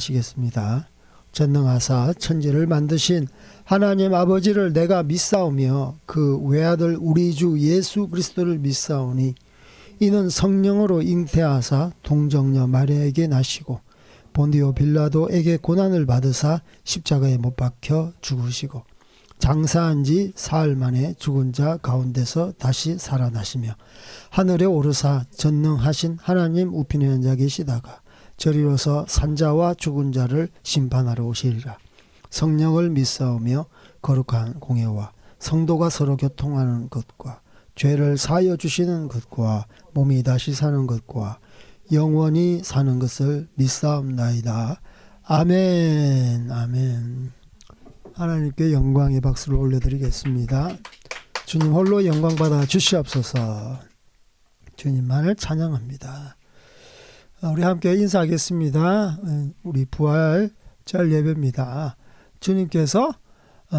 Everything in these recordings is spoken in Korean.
시겠습니다. 전능하사 천지를 만드신 하나님 아버지를 내가 믿사오며 그 외아들 우리 주 예수 그리스도를 믿사오니 이는 성령으로 잉태하사 동정녀 마리아에게 나시고 본디오 빌라도에게 고난을 받으사 십자가에 못 박혀 죽으시고 장사한 지 사흘 만에 죽은 자 가운데서 다시 살아나시며 하늘에 오르사 전능하신 하나님 우편에 앉아 계시다가 저리로서 산자와 죽은 자를 심판하러 오시리라. 성령을 믿사오며 거룩한 공예와 성도가 서로 교통하는 것과 죄를 사하여 주시는 것과 몸이 다시 사는 것과 영원히 사는 것을 믿사옵나이다. 아멘. 아멘. 하나님께 영광의 박수를 올려드리겠습니다. 주님 홀로 영광 받아 주시옵소서. 주님만을 찬양합니다. 우리 함께 인사하겠습니다. 우리 부활절 예배입니다. 주님께서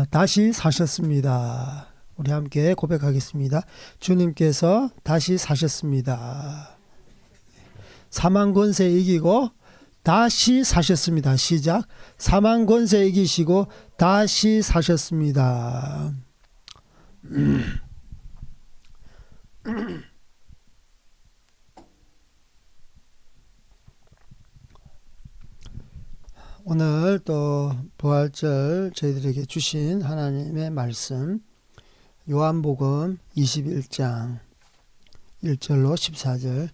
다시 사셨습니다. 우리 함께 고백하겠습니다. 주님께서 다시 사셨습니다. 사망 권세 이기고 다시 사셨습니다. 시작. 사망 권세 이기시고 다시 사셨습니다. 오늘 또 부활절 저희들에게 주신 하나님의 말씀 요한복음 21장 1절로 14절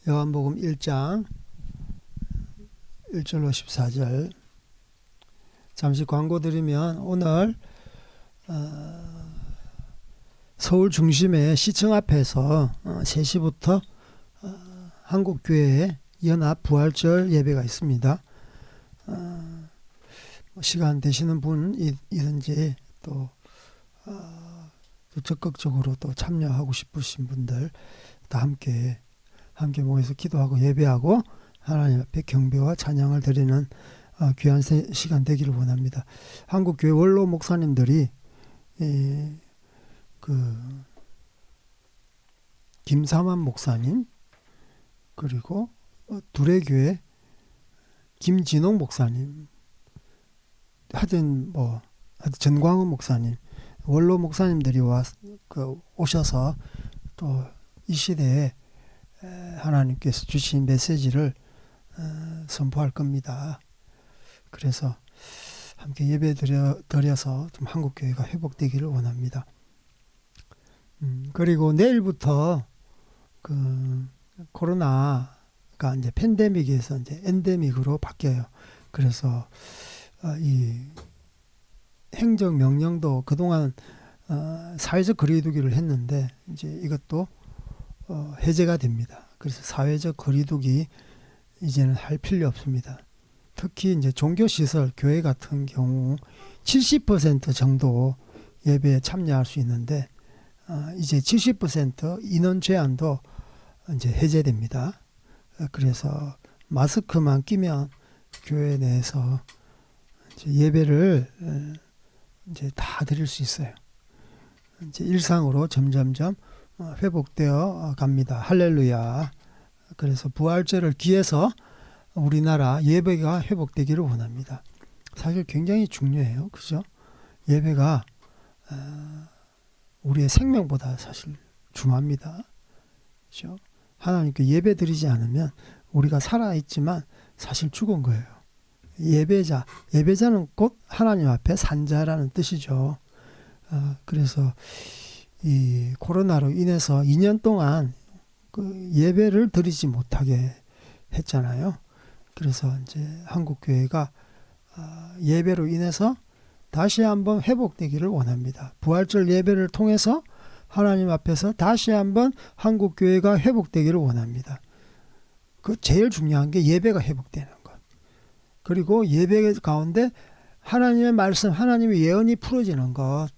요한복음 1장 1절로 14절 잠시 광고 드리면 오늘 서울 중심의 시청 앞에서 3시부터 한국교회에 연합 부활절 예배가 있습니다. 시간 되시는 분이든지 또 적극적으로 또 참여하고 싶으신 분들 다 함께 모여서 기도하고 예배하고 하나님 앞에 경배와 찬양을 드리는 귀한 시간 되기를 원합니다. 한국교회 원로 목사님들이 김사만 목사님 그리고 두레교회 김진홍 목사님 하여튼 전광훈 목사님 원로 목사님들이 오셔서 또 이 시대에 하나님께서 주신 메시지를 선포할 겁니다. 그래서 함께 예배 드려서 좀 한국교회가 회복되기를 원합니다. 그리고 내일부터 코로나가 이제 팬데믹에서 이제 엔데믹으로 바뀌어요. 그래서 이 행정 명령도 그동안 사회적 거리두기를 했는데 이제 이것도 해제가 됩니다. 그래서 사회적 거리두기 이제는 할 필요 없습니다. 특히 이제 종교시설, 교회 같은 경우 70% 정도 예배에 참여할 수 있는데 이제 70% 인원 제한도 이제 해제됩니다. 그래서 마스크만 끼면 교회 내에서 이제 예배를 이제 다 드릴 수 있어요. 이제 일상으로 점점점 회복되어 갑니다. 할렐루야. 그래서 부활절을 기해서 우리나라 예배가 회복되기를 원합니다. 사실 굉장히 중요해요. 그죠? 예배가 우리의 생명보다 사실 중요합니다. 그죠? 하나님께 예배 드리지 않으면 우리가 살아있지만 사실 죽은 거예요. 예배자는 곧 하나님 앞에 산자라는 뜻이죠. 그래서 이 코로나로 인해서 2년 동안 예배를 드리지 못하게 했잖아요. 그래서 이제 한국교회가 예배로 인해서 다시 한번 회복되기를 원합니다. 부활절 예배를 통해서 하나님 앞에서 다시 한번 한국교회가 회복되기를 원합니다. 제일 중요한 게 예배가 회복되는 것. 그리고 예배 가운데 하나님의 말씀, 하나님의 예언이 풀어지는 것.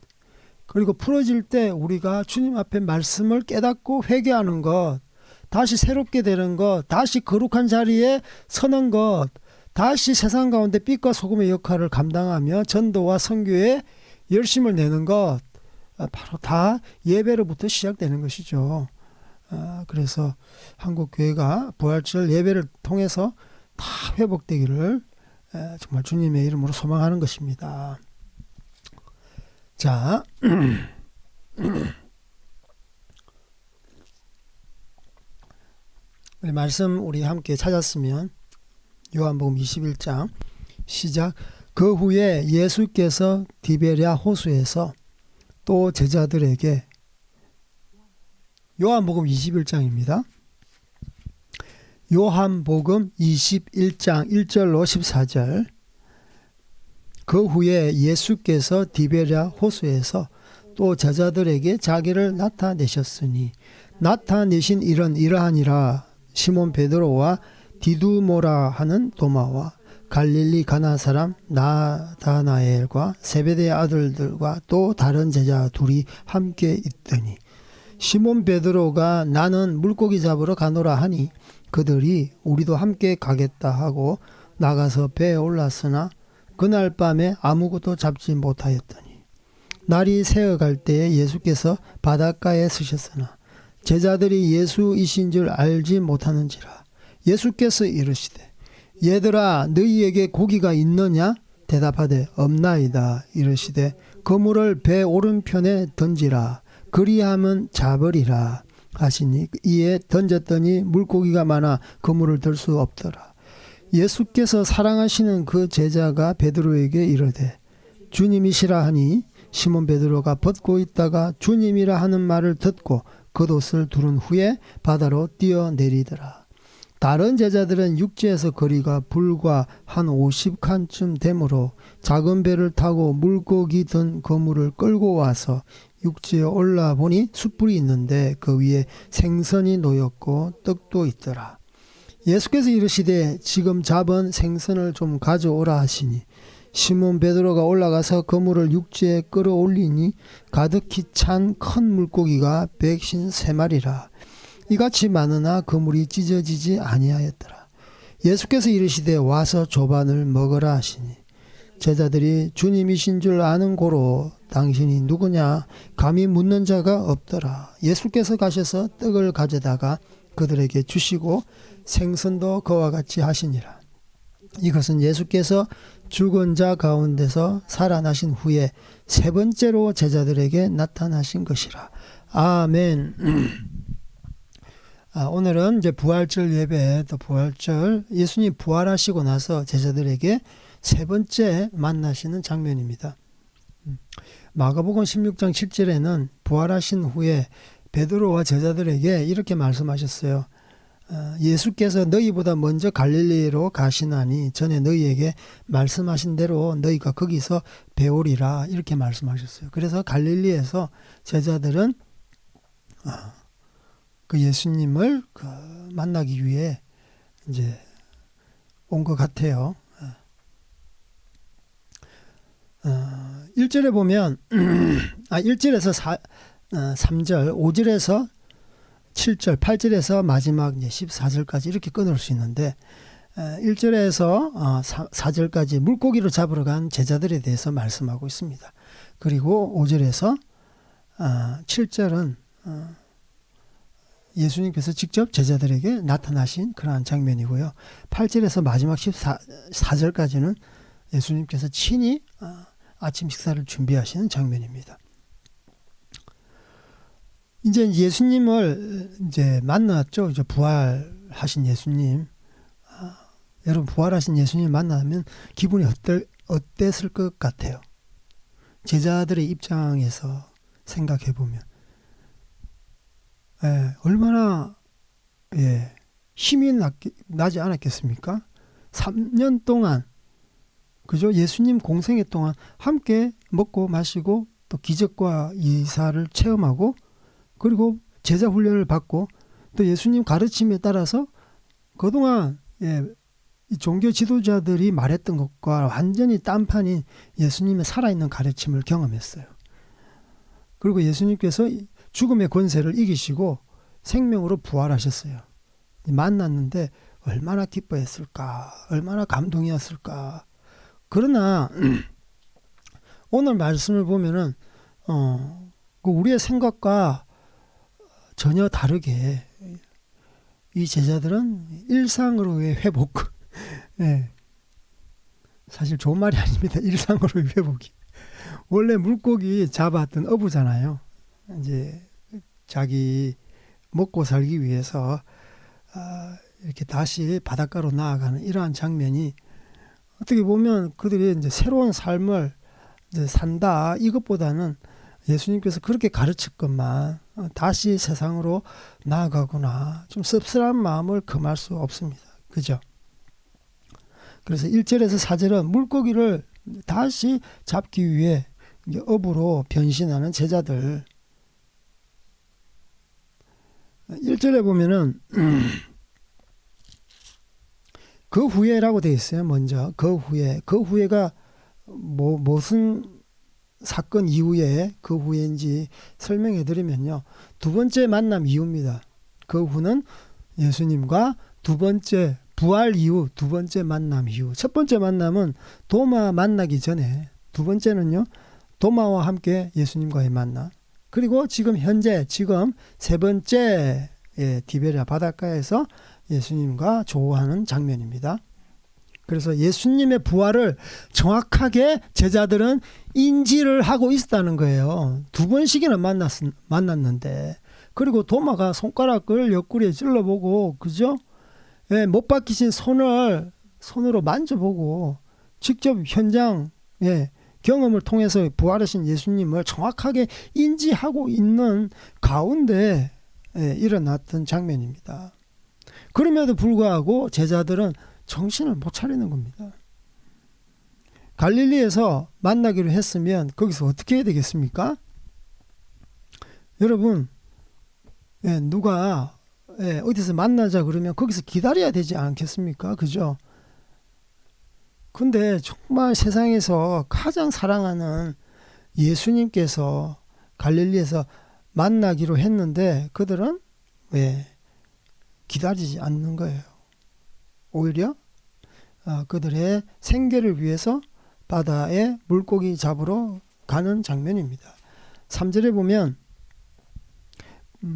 그리고 풀어질 때 우리가 주님 앞에 말씀을 깨닫고 회개하는 것, 다시 새롭게 되는 것, 다시 거룩한 자리에 서는 것, 다시 세상 가운데 빛과 소금의 역할을 감당하며 전도와 선교에 열심을 내는 것, 바로 다 예배로부터 시작되는 것이죠. 그래서 한국교회가 부활절 예배를 통해서 다 회복되기를 정말 주님의 이름으로 소망하는 것입니다. 자, 우리 말씀 우리 함께 찾았으면 요한복음 21장 시작. 그 후에 예수께서 디베랴 호수에서 또 제자들에게, 요한복음 21장입니다. 요한복음 21장 1절로 14절. 그 후에 예수께서 디베랴 호수에서 또 제자들에게 자기를 나타내셨으니 나타내신 일은 이러하니라. 시몬 베드로와 디두모라 하는 도마와 갈릴리 가나 사람 나다나엘과 세베대의 아들들과 또 다른 제자 둘이 함께 있더니 시몬 베드로가 나는 물고기 잡으러 가노라 하니 그들이 우리도 함께 가겠다 하고 나가서 배에 올랐으나 그날 밤에 아무것도 잡지 못하였더니 날이 새어갈 때에 예수께서 바닷가에 서셨으나 제자들이 예수이신 줄 알지 못하는지라. 예수께서 이르시되 얘들아 너희에게 고기가 있느냐? 대답하되 없나이다. 이르시되 그물을 배 오른편에 던지라. 그리하면 잡으리라 하시니 이에 던졌더니 물고기가 많아 그물을 들 수 없더라. 예수께서 사랑하시는 그 제자가 베드로에게 이르되 주님이시라 하니 시몬 베드로가 벗고 있다가 주님이라 하는 말을 듣고 겉옷을 두른 후에 바다로 뛰어내리더라. 다른 제자들은 육지에서 거리가 불과 한 50칸쯤 되므로 작은 배를 타고 물고기 든 그물을 끌고 와서 육지에 올라보니 숯불이 있는데 그 위에 생선이 놓였고 떡도 있더라. 예수께서 이르시되 지금 잡은 생선을 좀 가져오라 하시니 시몬 베드로가 올라가서 그물을 육지에 끌어올리니 가득히 찬 큰 물고기가 153마리라. 이같이 많으나 그물이 찢어지지 아니하였더라. 예수께서 이르시되 와서 조반을 먹으라 하시니 제자들이 주님이신 줄 아는 고로 당신이 누구냐 감히 묻는 자가 없더라. 예수께서 가셔서 떡을 가져다가 그들에게 주시고 생선도 그와 같이 하시니라. 이것은 예수께서 죽은 자 가운데서 살아나신 후에 세 번째로 제자들에게 나타나신 것이라. 아멘. 오늘은 이제 부활절 예배, 또 부활절, 예수님 부활하시고 나서 제자들에게 세 번째 만나시는 장면입니다. 마가복음 16장 7절에는 부활하신 후에 베드로와 제자들에게 이렇게 말씀하셨어요. 예수께서 너희보다 먼저 갈릴리로 가시나니 전에 너희에게 말씀하신 대로 너희가 거기서 배우리라, 이렇게 말씀하셨어요. 그래서 갈릴리에서 제자들은 그 예수님을 만나기 위해 이제 온 것 같아요. 1절에 보면 1절에서 3절, 5절에서 7절, 8절에서 마지막 이제 14절까지 이렇게 끊을 수 있는데 1절에서 4절까지 물고기를 잡으러 간 제자들에 대해서 말씀하고 있습니다. 그리고 5절에서 7절은 예수님께서 직접 제자들에게 나타나신 그러한 장면이고요. 8절에서 마지막 14절까지는 예수님께서 친히 아침 식사를 준비하시는 장면입니다. 이제 예수님을 이제 만났죠. 이제 부활하신 예수님. 여러분, 부활하신 예수님 만나면 기분이 어땠을 것 같아요? 제자들의 입장에서 생각해 보면 얼마나 힘이 나지 않았겠습니까? 3년 동안, 그죠? 예수님 공생애 동안 함께 먹고 마시고 또 기적과 이사를 체험하고 그리고 제자 훈련을 받고 또 예수님 가르침에 따라서 그동안 이 종교 지도자들이 말했던 것과 완전히 딴판인 예수님의 살아있는 가르침을 경험했어요. 그리고 예수님께서 죽음의 권세를 이기시고 생명으로 부활하셨어요. 만났는데 얼마나 기뻐했을까, 얼마나 감동이었을까. 그러나 오늘 말씀을 보면은 우리의 생각과 전혀 다르게 이 제자들은 일상으로의 회복, 예, 사실 좋은 말이 아닙니다. 일상으로 회복이. 원래 물고기 잡았던 어부잖아요. 이제 자기 먹고 살기 위해서 이렇게 다시 바닷가로 나아가는 이러한 장면이 어떻게 보면 그들이 이제 새로운 삶을 이제 산다 이것보다는 예수님께서 그렇게 가르쳤건만 다시 세상으로 나아가구나 좀 씁쓸한 마음을 금할 수 없습니다. 그죠? 그래서 1절에서 4절은 물고기를 다시 잡기 위해 어부로 변신하는 제자들. 1절에 보면은 그 후에라고 되어 있어요. 먼저 그 후에가 무슨 사건 이후에 그 후에인지 설명해 드리면요. 두 번째 만남 이후입니다. 그 후는 예수님과 두 번째 부활 이후 두 번째 만남 이후. 첫 번째 만남은 도마 만나기 전에, 두 번째는요. 도마와 함께 예수님과의 만남. 그리고 지금 현재 세 번째 디베랴 바닷가에서 예수님과 조우하는 장면입니다. 그래서 예수님의 부활을 정확하게 제자들은 인지를 하고 있었다는 거예요. 두 번씩이나 만났는데. 그리고 도마가 손가락을 옆구리에 찔러보고, 그죠? 예, 못 박히신 손으로 만져보고, 직접 현장, 경험을 통해서 부활하신 예수님을 정확하게 인지하고 있는 가운데 일어났던 장면입니다. 그럼에도 불구하고 제자들은 정신을 못 차리는 겁니다. 갈릴리에서 만나기로 했으면 거기서 어떻게 해야 되겠습니까? 여러분, 누가 어디서 만나자 그러면 거기서 기다려야 되지 않겠습니까? 그죠? 근데 정말 세상에서 가장 사랑하는 예수님께서 갈릴리에서 만나기로 했는데 그들은 왜 기다리지 않는 거예요. 오히려 그들의 생계를 위해서 바다에 물고기 잡으러 가는 장면입니다. 3절에 보면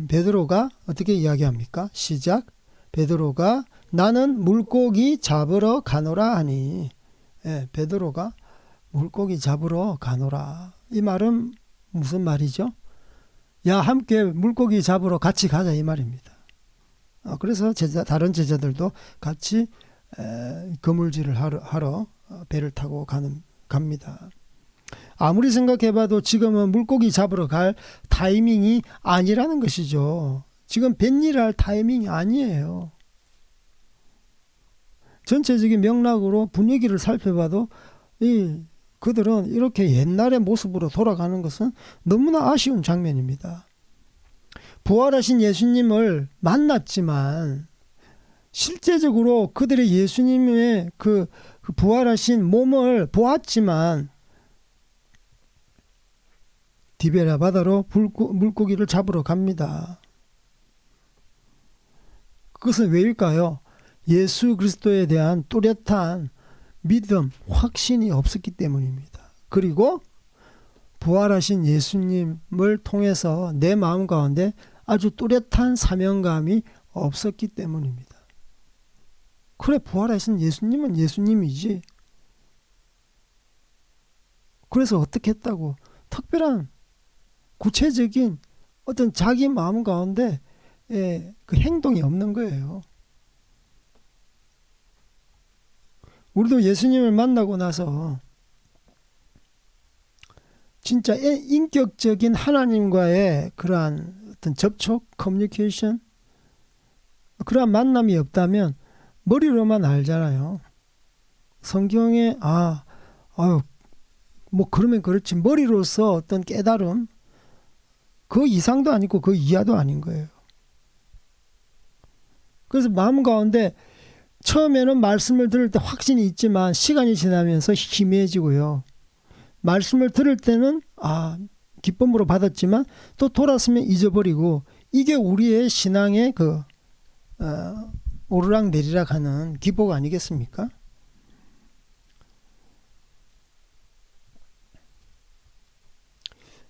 베드로가 어떻게 이야기합니까? 시작. 베드로가 나는 물고기 잡으러 가노라 하니. 베드로가 물고기 잡으러 가노라. 이 말은 무슨 말이죠? 야, 함께 물고기 잡으러 같이 가자 이 말입니다. 그래서 다른 제자들도 같이 그물질을 하러 배를 타고 갑니다. 아무리 생각해봐도 지금은 물고기 잡으러 갈 타이밍이 아니라는 것이죠. 지금 뱃일할 타이밍이 아니에요. 전체적인 맥락으로 분위기를 살펴봐도 그들은 이렇게 옛날의 모습으로 돌아가는 것은 너무나 아쉬운 장면입니다. 부활하신 예수님을 만났지만 실제적으로 그들의 예수님의 그 부활하신 몸을 보았지만 디베랴 바다로 물고기를 잡으러 갑니다. 그것은 왜일까요? 예수 그리스도에 대한 뚜렷한 믿음, 확신이 없었기 때문입니다. 그리고 부활하신 예수님을 통해서 내 마음 가운데 아주 뚜렷한 사명감이 없었기 때문입니다. 그래, 부활하신 예수님은 예수님이지. 그래서 어떻게 했다고? 특별한 구체적인 어떤 자기 마음 가운데 그 행동이 없는 거예요. 우리도 예수님을 만나고 나서 진짜 인격적인 하나님과의 그러한 어떤 접촉, 커뮤니케이션, 그러한 만남이 없다면 머리로만 알잖아요. 성경에 뭐 그러면 그렇지, 머리로서 어떤 깨달음, 그 이상도 아니고 그 이하도 아닌 거예요. 그래서 마음 가운데 처음에는 말씀을 들을 때 확신이 있지만 시간이 지나면서 희미해지고요. 말씀을 들을 때는 기쁨으로 받았지만 또 돌아서면 잊어버리고, 이게 우리의 신앙의 오르락 내리락 하는 기복 아니겠습니까?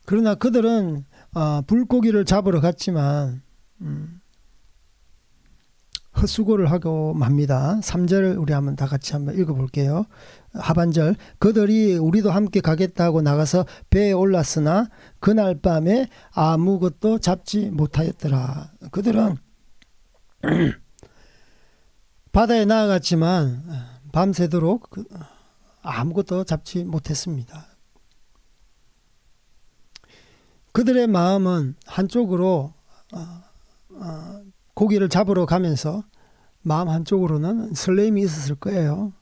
그러나 그들은 물고기를 잡으러 갔지만 헛수고를 하고 맙니다. 3절 우리 한번 다 같이 한번 읽어볼게요. 하반절. 그들이 우리도 함께 가겠다고 나가서 배에 올랐으나 그날 밤에 아무것도 잡지 못하였더라. 그들은 바다에 나아갔지만 밤새도록 아무것도 잡지 못했습니다. 그들의 마음은 한쪽으로 고기를 잡으러 가면서 마음 한쪽으로는 설렘이 있었을 거예요.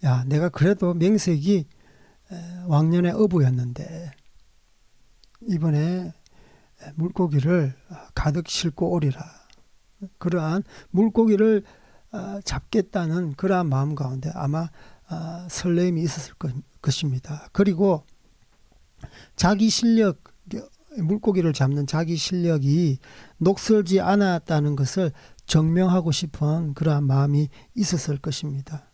야, 내가 그래도 명색이 왕년의 어부였는데 이번에 물고기를 가득 싣고 오리라. 그러한 물고기를 잡겠다는 그러한 마음 가운데 아마 설렘이 있었을 것입니다. 그리고 자기 실력, 물고기를 잡는 자기 실력이 녹슬지 않았다는 것을 증명하고 싶은 그러한 마음이 있었을 것입니다.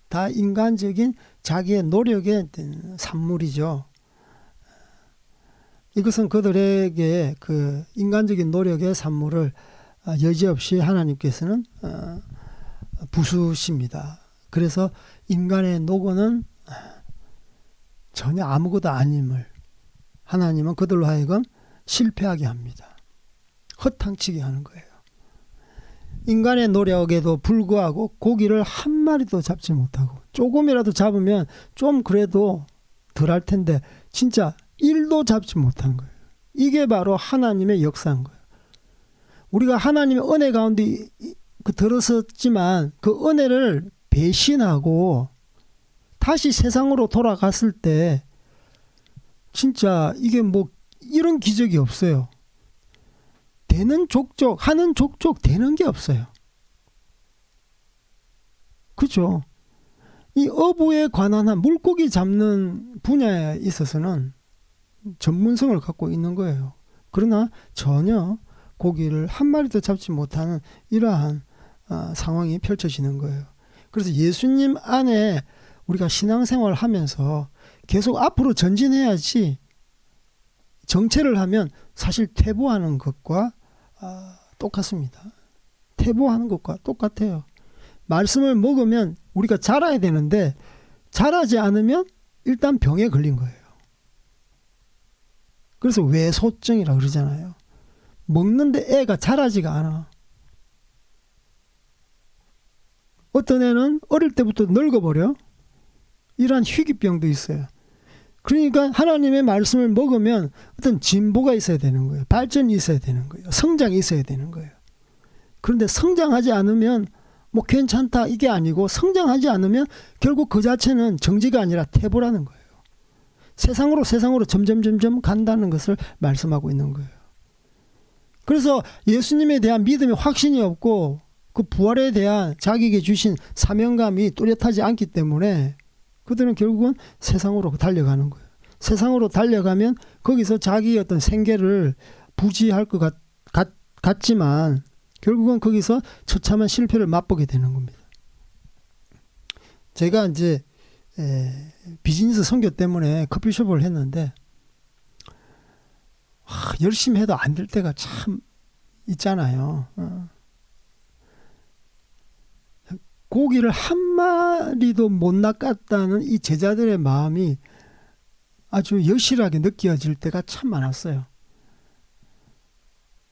다 인간적인 자기의 노력의 산물이죠. 이것은 그들에게 그 인간적인 노력의 산물을 여지없이 하나님께서는 부수십니다. 그래서 인간의 노고는 전혀 아무것도 아님을 하나님은 그들로 하여금 실패하게 합니다. 허탕치게 하는 거예요. 인간의 노력에도 불구하고 고기를 한 마리도 잡지 못하고 조금이라도 잡으면 좀 그래도 덜할 텐데 진짜 1도 잡지 못한 거예요. 이게 바로 하나님의 역사인 거예요. 우리가 하나님의 은혜 가운데 들었었지만 그 은혜를 배신하고 다시 세상으로 돌아갔을 때 진짜 이게 뭐 이런 기적이 없어요. 되는 족족 하는 족족 되는 게 없어요. 그죠? 이 어부에 관한 한 물고기 잡는 분야에 있어서는 전문성을 갖고 있는 거예요. 그러나 전혀 고기를 한 마리도 잡지 못하는 이러한 상황이 펼쳐지는 거예요. 그래서 예수님 안에 우리가 신앙생활을 하면서 계속 앞으로 전진해야지 정체를 하면 사실 퇴보하는 것과 똑같습니다. 퇴보하는 것과 똑같아요. 말씀을 먹으면 우리가 자라야 되는데 자라지 않으면 일단 병에 걸린 거예요. 그래서 외소증이라고 그러잖아요. 먹는데 애가 자라지가 않아. 어떤 애는 어릴 때부터 늙어버려. 이러한 희귀병도 있어요. 그러니까 하나님의 말씀을 먹으면 어떤 진보가 있어야 되는 거예요. 발전이 있어야 되는 거예요. 성장이 있어야 되는 거예요. 그런데 성장하지 않으면 뭐 괜찮다 이게 아니고 성장하지 않으면 결국 그 자체는 정지가 아니라 퇴보라는 거예요. 세상으로 점점 간다는 것을 말씀하고 있는 거예요. 그래서 예수님에 대한 믿음의 확신이 없고 그 부활에 대한 자기에게 주신 사명감이 뚜렷하지 않기 때문에 그들은 결국은 세상으로 달려가는 거예요. 세상으로 달려가면 거기서 자기의 어떤 생계를 부지할 것 같지만 결국은 거기서 처참한 실패를 맛보게 되는 겁니다. 제가 이제 비즈니스 선교 때문에 커피숍을 했는데 열심히 해도 안 될 때가 참 있잖아요. 고기를 한 마리도 못 낚았다는 이 제자들의 마음이 아주 여실하게 느껴질 때가 참 많았어요.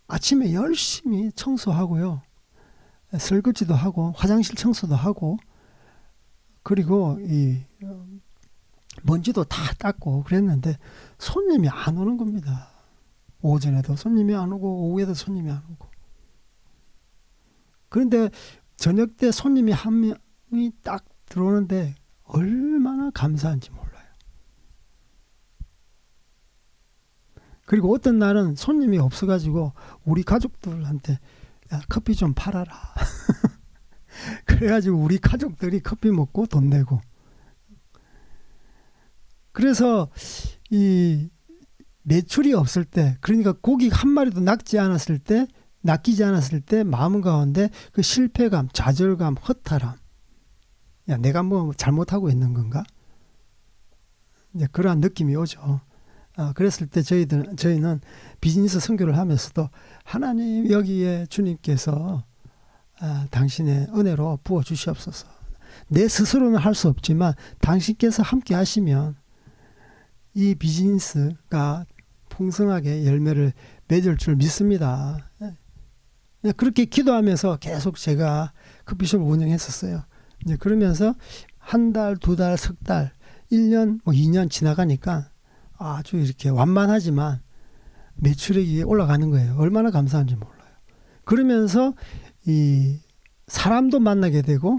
아침에 열심히 청소하고요. 설거지도 하고 화장실 청소도 하고 그리고 이 먼지도 다 닦고 그랬는데 손님이 안 오는 겁니다. 오전에도 손님이 안 오고 오후에도 손님이 안 오고. 그런데 저녁 때 손님이 한 명이 딱 들어오는데 얼마나 감사한지 몰라요. 그리고 어떤 날은 손님이 없어가지고 우리 가족들한테 야, 커피 좀 팔아라. 그래가지고 우리 가족들이 커피 먹고 돈 내고. 그래서 이 매출이 없을 때, 그러니까 고기 한 마리도 낚이지 않았을 때 마음 가운데 그 실패감, 좌절감, 허탈함. 야, 내가 뭐 잘못하고 있는 건가? 이제 그러한 느낌이 오죠. 그랬을 때 저희는 비즈니스 선교를 하면서도 하나님 여기에 주님께서 당신의 은혜로 부어주시옵소서. 내 스스로는 할 수 없지만 당신께서 함께 하시면 이 비즈니스가 풍성하게 열매를 맺을 줄 믿습니다. 그렇게 기도하면서 계속 제가 커피숍을 운영했었어요. 이제 그러면서 한 달, 두 달, 석 달, 1년, 2년 지나가니까 아주 이렇게 완만하지만 매출액이 올라가는 거예요. 얼마나 감사한지 몰라요. 그러면서 이 사람도 만나게 되고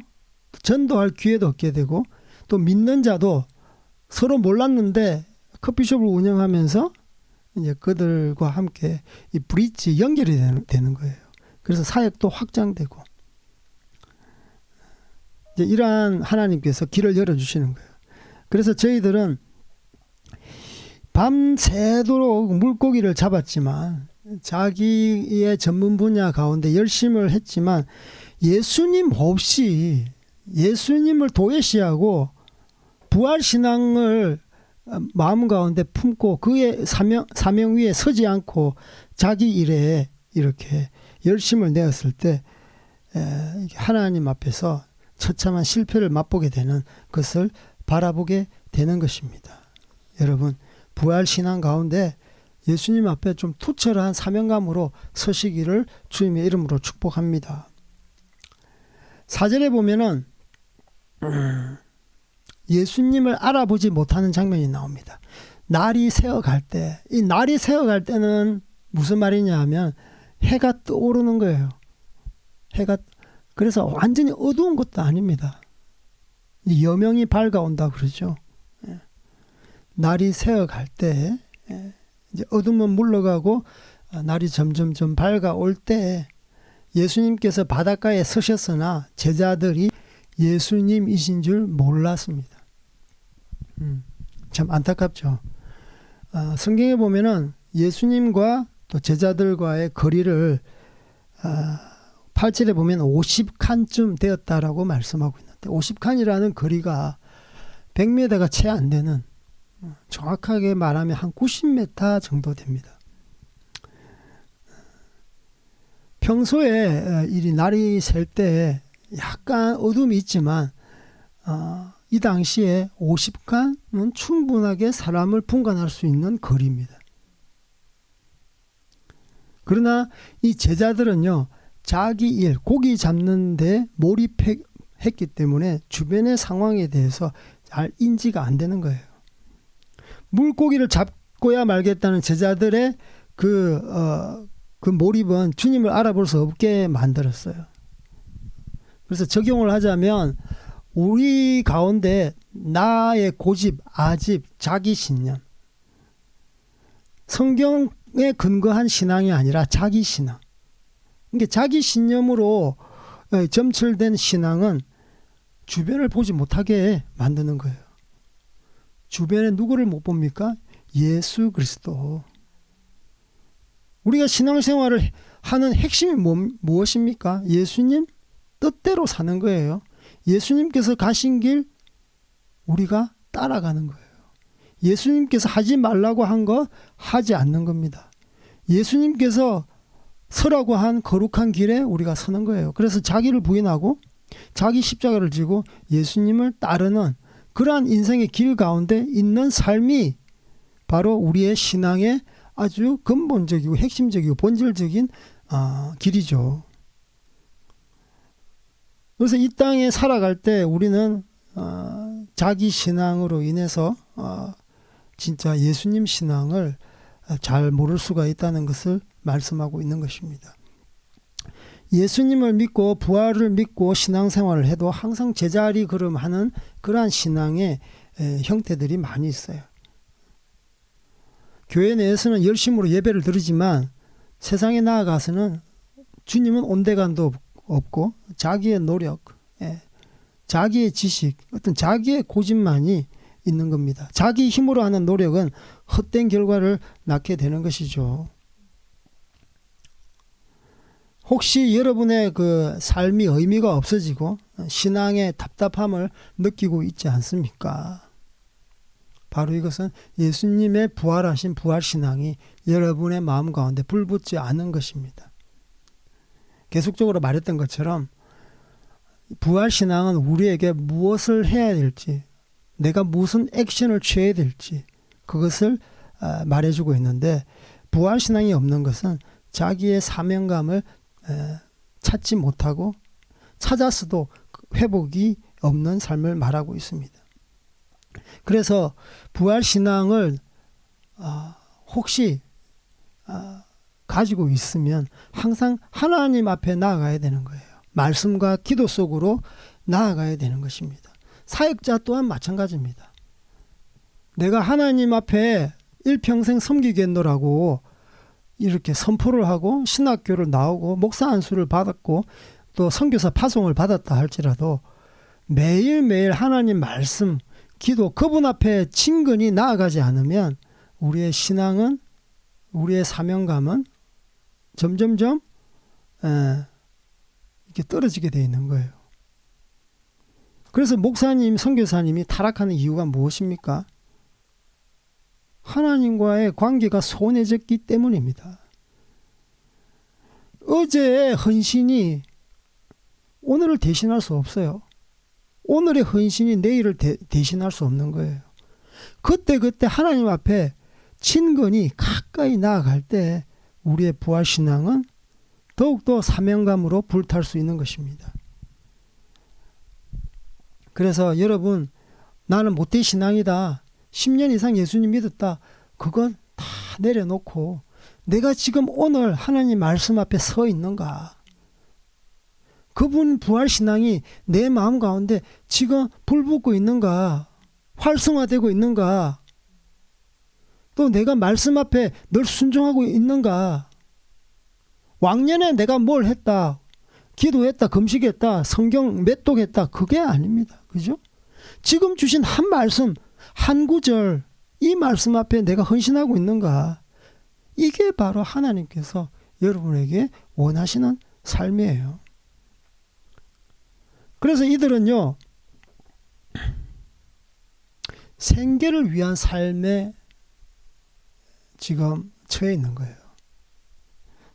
전도할 기회도 얻게 되고 또 믿는 자도 서로 몰랐는데 커피숍을 운영하면서 이제 그들과 함께 이 브릿지 연결이 되는 거예요. 그래서 사역도 확장되고 이제 이러한 하나님께서 길을 열어주시는 거예요. 그래서 저희들은 밤새도록 물고기를 잡았지만 자기의 전문 분야 가운데 열심을 했지만 예수님 없이 예수님을 도외시하고 부활신앙을 마음 가운데 품고 그의 사명 위에 서지 않고 자기 일에 이렇게 열심을 내었을 때 하나님 앞에서 처참한 실패를 맛보게 되는 것을 바라보게 되는 것입니다. 여러분, 부활신앙 가운데 예수님 앞에 좀 투철한 사명감으로 서시기를 주님의 이름으로 축복합니다. 4절에 보면은 예수님을 알아보지 못하는 장면이 나옵니다. 날이 새어갈 때, 이 날이 새어갈 때는 무슨 말이냐 하면 해가 떠오르는 거예요. 그래서 완전히 어두운 것도 아닙니다. 여명이 밝아온다 그러죠. 날이 새어갈 때 이제 어둠은 물러가고 날이 점점 밝아올 때 예수님께서 바닷가에 서셨으나 제자들이 예수님이신 줄 몰랐습니다. 참 안타깝죠. 성경에 보면은 예수님과 또 제자들과의 거리를 8절에 보면 50칸쯤 되었다라고 말씀하고 있는데 50칸이라는 거리가 100m가 채 안 되는 정확하게 말하면 한 90m 정도 됩니다. 평소에 이 날이 셀 때 약간 어둠이 있지만 이 당시에 50칸은 충분하게 사람을 분간할 수 있는 거리입니다. 그러나 이 제자들은요, 자기 일, 고기 잡는 데 몰입했기 때문에 주변의 상황에 대해서 잘 인지가 안 되는 거예요. 물고기를 잡고야 말겠다는 제자들의 그 몰입은 주님을 알아볼 수 없게 만들었어요. 그래서 적용을 하자면 우리 가운데 나의 고집, 아집, 자기 신념, 성경에 근거한 신앙이 아니라 자기 신앙. 그러니까 자기 신념으로 점철된 신앙은 주변을 보지 못하게 만드는 거예요. 주변에 누구를 못 봅니까? 예수 그리스도. 우리가 신앙생활을 하는 핵심이 무엇입니까? 예수님 뜻대로 사는 거예요. 예수님께서 가신 길 우리가 따라가는 거예요. 예수님께서 하지 말라고 한 거 하지 않는 겁니다. 예수님께서 서라고 한 거룩한 길에 우리가 서는 거예요. 그래서 자기를 부인하고 자기 십자가를 지고 예수님을 따르는 그러한 인생의 길 가운데 있는 삶이 바로 우리의 신앙의 아주 근본적이고 핵심적이고 본질적인 길이죠. 그래서 이 땅에 살아갈 때 우리는 자기 신앙으로 인해서 진짜 예수님 신앙을 잘 모를 수가 있다는 것을 말씀하고 있는 것입니다. 예수님을 믿고 부활을 믿고 신앙생활을 해도 항상 제자리 걸음하는 그러한 신앙의 형태들이 많이 있어요. 교회 내에서는 열심으로 예배를 드리지만 세상에 나아가서는 주님은 온데간도 없고 자기의 노력, 자기의 지식, 어떤 자기의 고집만이 있는 겁니다. 자기 힘으로 하는 노력은 헛된 결과를 낳게 되는 것이죠. 혹시 여러분의 그 삶이 의미가 없어지고 신앙의 답답함을 느끼고 있지 않습니까? 바로 이것은 예수님의 부활하신 부활신앙이 여러분의 마음 가운데 불붙지 않은 것입니다. 계속적으로 말했던 것처럼 부활신앙은 우리에게 무엇을 해야 될지, 내가 무슨 액션을 취해야 될지 그것을 말해주고 있는데, 부활신앙이 없는 것은 자기의 사명감을 찾지 못하고 찾았어도 회복이 없는 삶을 말하고 있습니다. 그래서 부활신앙을 혹시 가지고 있으면 항상 하나님 앞에 나아가야 되는 거예요. 말씀과 기도 속으로 나아가야 되는 것입니다. 사역자 또한 마찬가지입니다. 내가 하나님 앞에 일평생 섬기겠노라고 이렇게 선포를 하고 신학교를 나오고 목사 안수를 받았고 또 선교사 파송을 받았다 할지라도 매일매일 하나님 말씀, 기도, 그분 앞에 친근히 나아가지 않으면 우리의 신앙은, 우리의 사명감은 점점점 이렇게 떨어지게 되어 있는 거예요. 그래서 목사님, 선교사님이 타락하는 이유가 무엇입니까? 하나님과의 관계가 소원해졌기 때문입니다. 어제의 헌신이 오늘을 대신할 수 없어요. 오늘의 헌신이 내일을 대신할 수 없는 거예요. 그때 하나님 앞에 친근히 가까이 나아갈 때 우리의 부활신앙은 더욱더 사명감으로 불탈 수 있는 것입니다. 그래서 여러분, 나는 모태 신앙이다, 10년 이상 예수님 믿었다, 그건 다 내려놓고 내가 지금 오늘 하나님 말씀 앞에 서 있는가, 그분 부활신앙이 내 마음 가운데 지금 불붙고 있는가, 활성화되고 있는가, 또 내가 말씀 앞에 늘 순종하고 있는가. 왕년에 내가 뭘 했다, 기도했다, 금식했다, 성경 맷독했다, 그게 아닙니다. 그죠? 지금 주신 한 말씀, 한 구절, 이 말씀 앞에 내가 헌신하고 있는가, 이게 바로 하나님께서 여러분에게 원하시는 삶이에요. 그래서 이들은요, 생계를 위한 삶에 지금 처해 있는 거예요.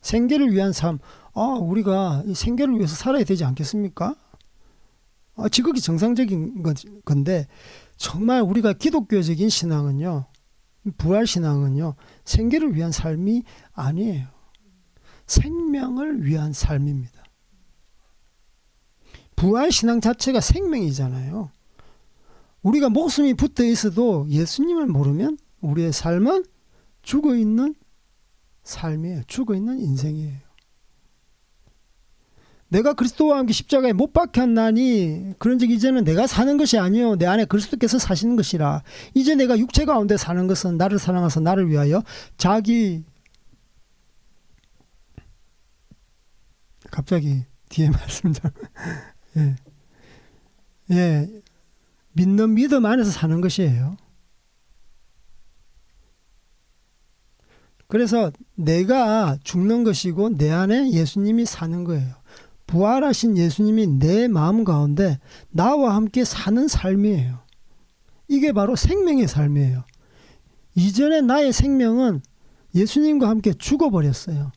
생계를 위한 삶, 우리가 이 생계를 위해서 살아야 되지 않겠습니까? 지극히 정상적인 건데, 정말 우리가 기독교적인 신앙은요, 부활신앙은요, 생계를 위한 삶이 아니에요. 생명을 위한 삶입니다. 부활신앙 자체가 생명이잖아요. 우리가 목숨이 붙어 있어도 예수님을 모르면 우리의 삶은 죽어있는 삶이에요. 죽어있는 인생이에요. 내가 그리스도와 함께 십자가에 못 박혔나니 그런즉 이제는 내가 사는 것이 아니요 내 안에 그리스도께서 사시는 것이라. 이제 내가 육체 가운데 사는 것은 나를 사랑하사 나를 위하여 자기, 갑자기 뒤에 말씀 좀 믿는 믿음 안에서 사는 것이에요. 그래서 내가 죽는 것이고 내 안에 예수님이 사는 거예요. 부활하신 예수님이 내 마음 가운데 나와 함께 사는 삶이에요. 이게 바로 생명의 삶이에요. 이전에 나의 생명은 예수님과 함께 죽어버렸어요.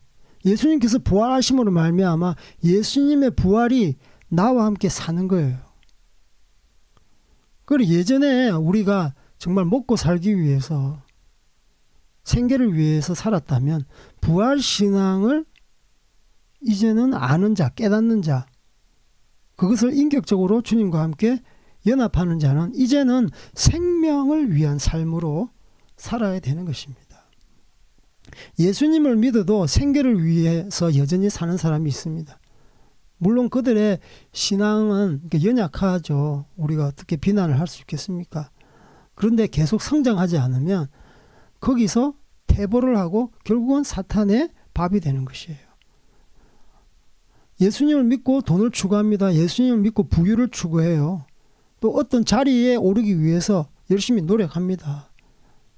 예수님께서 부활하심으로 말미암아 예수님의 부활이 나와 함께 사는 거예요. 그리고 예전에 우리가 정말 먹고 살기 위해서, 생계를 위해서 살았다면 부활신앙을 이제는 아는 자, 깨닫는 자, 그것을 인격적으로 주님과 함께 연합하는 자는 이제는 생명을 위한 삶으로 살아야 되는 것입니다. 예수님을 믿어도 생계를 위해서 여전히 사는 사람이 있습니다. 물론 그들의 신앙은 연약하죠. 우리가 어떻게 비난을 할 수 있겠습니까? 그런데 계속 성장하지 않으면 거기서 퇴보를 하고 결국은 사탄의 밥이 되는 것이에요. 예수님을 믿고 돈을 추구합니다. 예수님을 믿고 부유를 추구해요. 또 어떤 자리에 오르기 위해서 열심히 노력합니다.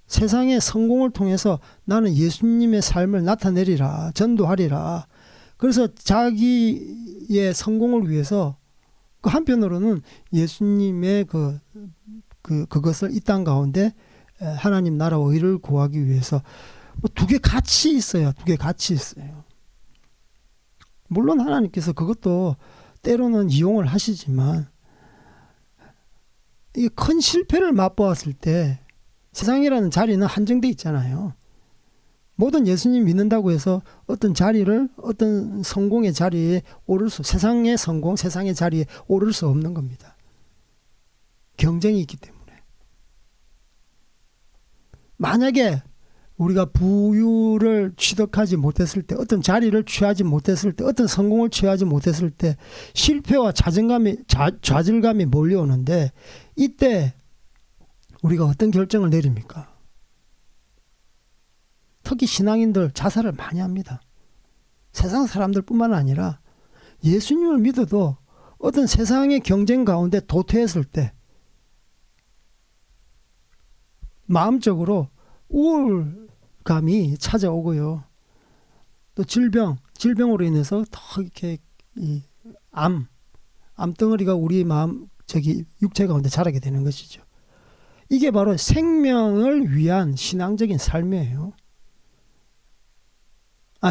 세상의 성공을 통해서 나는 예수님의 삶을 나타내리라, 전도하리라. 그래서 자기의 성공을 위해서 그 한편으로는 예수님의 그것을 이 땅 가운데 하나님 나라와 의를 구하기 위해서 두 개 같이 있어요. 두 개 같이 있어요. 물론 하나님께서 그것도 때로는 이용을 하시지만 이 큰 실패를 맛보았을 때 세상이라는 자리는 한정돼 있잖아요. 모든 예수님 믿는다고 해서 어떤 자리를 어떤 성공의 자리에 오를 세상의 성공, 세상의 자리에 오를 수 없는 겁니다. 경쟁이 있기 때문에. 만약에 우리가 부유를 취득하지 못했을 때, 어떤 자리를 취하지 못했을 때, 어떤 성공을 취하지 못했을 때 실패와 좌절감이 몰려오는데, 이때 우리가 어떤 결정을 내립니까? 특히 신앙인들 자살을 많이 합니다. 세상 사람들뿐만 아니라 예수님을 믿어도 어떤 세상의 경쟁 가운데 도태했을 때 마음적으로 우울감이 찾아오고요. 또 질병으로 인해서 더 이렇게 이 암덩어리가 우리 육체 가운데 자라게 되는 것이죠. 이게 바로 생명을 위한 신앙적인 삶이에요.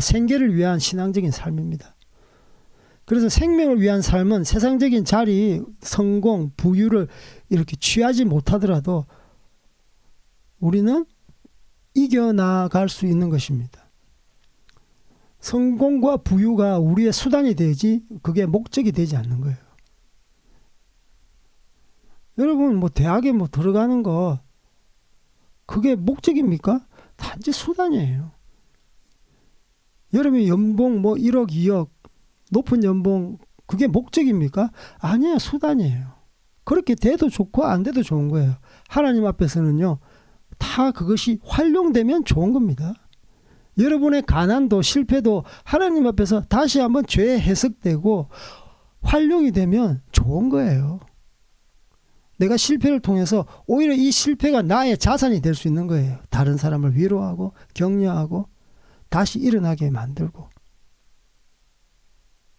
생계를 위한 신앙적인 삶입니다. 그래서 생명을 위한 삶은 세상적인 자리, 성공, 부유를 이렇게 취하지 못하더라도 우리는 이겨나갈 수 있는 것입니다. 성공과 부유가 우리의 수단이 되지 그게 목적이 되지 않는 거예요. 여러분 대학에 들어가는 거 그게 목적입니까? 단지 수단이에요. 여러분의 연봉 1억 2억 높은 연봉 그게 목적입니까? 아니에요. 수단이에요. 그렇게 돼도 좋고 안 돼도 좋은 거예요. 하나님 앞에서는요. 다 그것이 활용되면 좋은 겁니다. 여러분의 가난도 실패도 하나님 앞에서 다시 한번 죄 해석되고 활용이 되면 좋은 거예요. 내가 실패를 통해서 오히려 이 실패가 나의 자산이 될 수 있는 거예요. 다른 사람을 위로하고 격려하고 다시 일어나게 만들고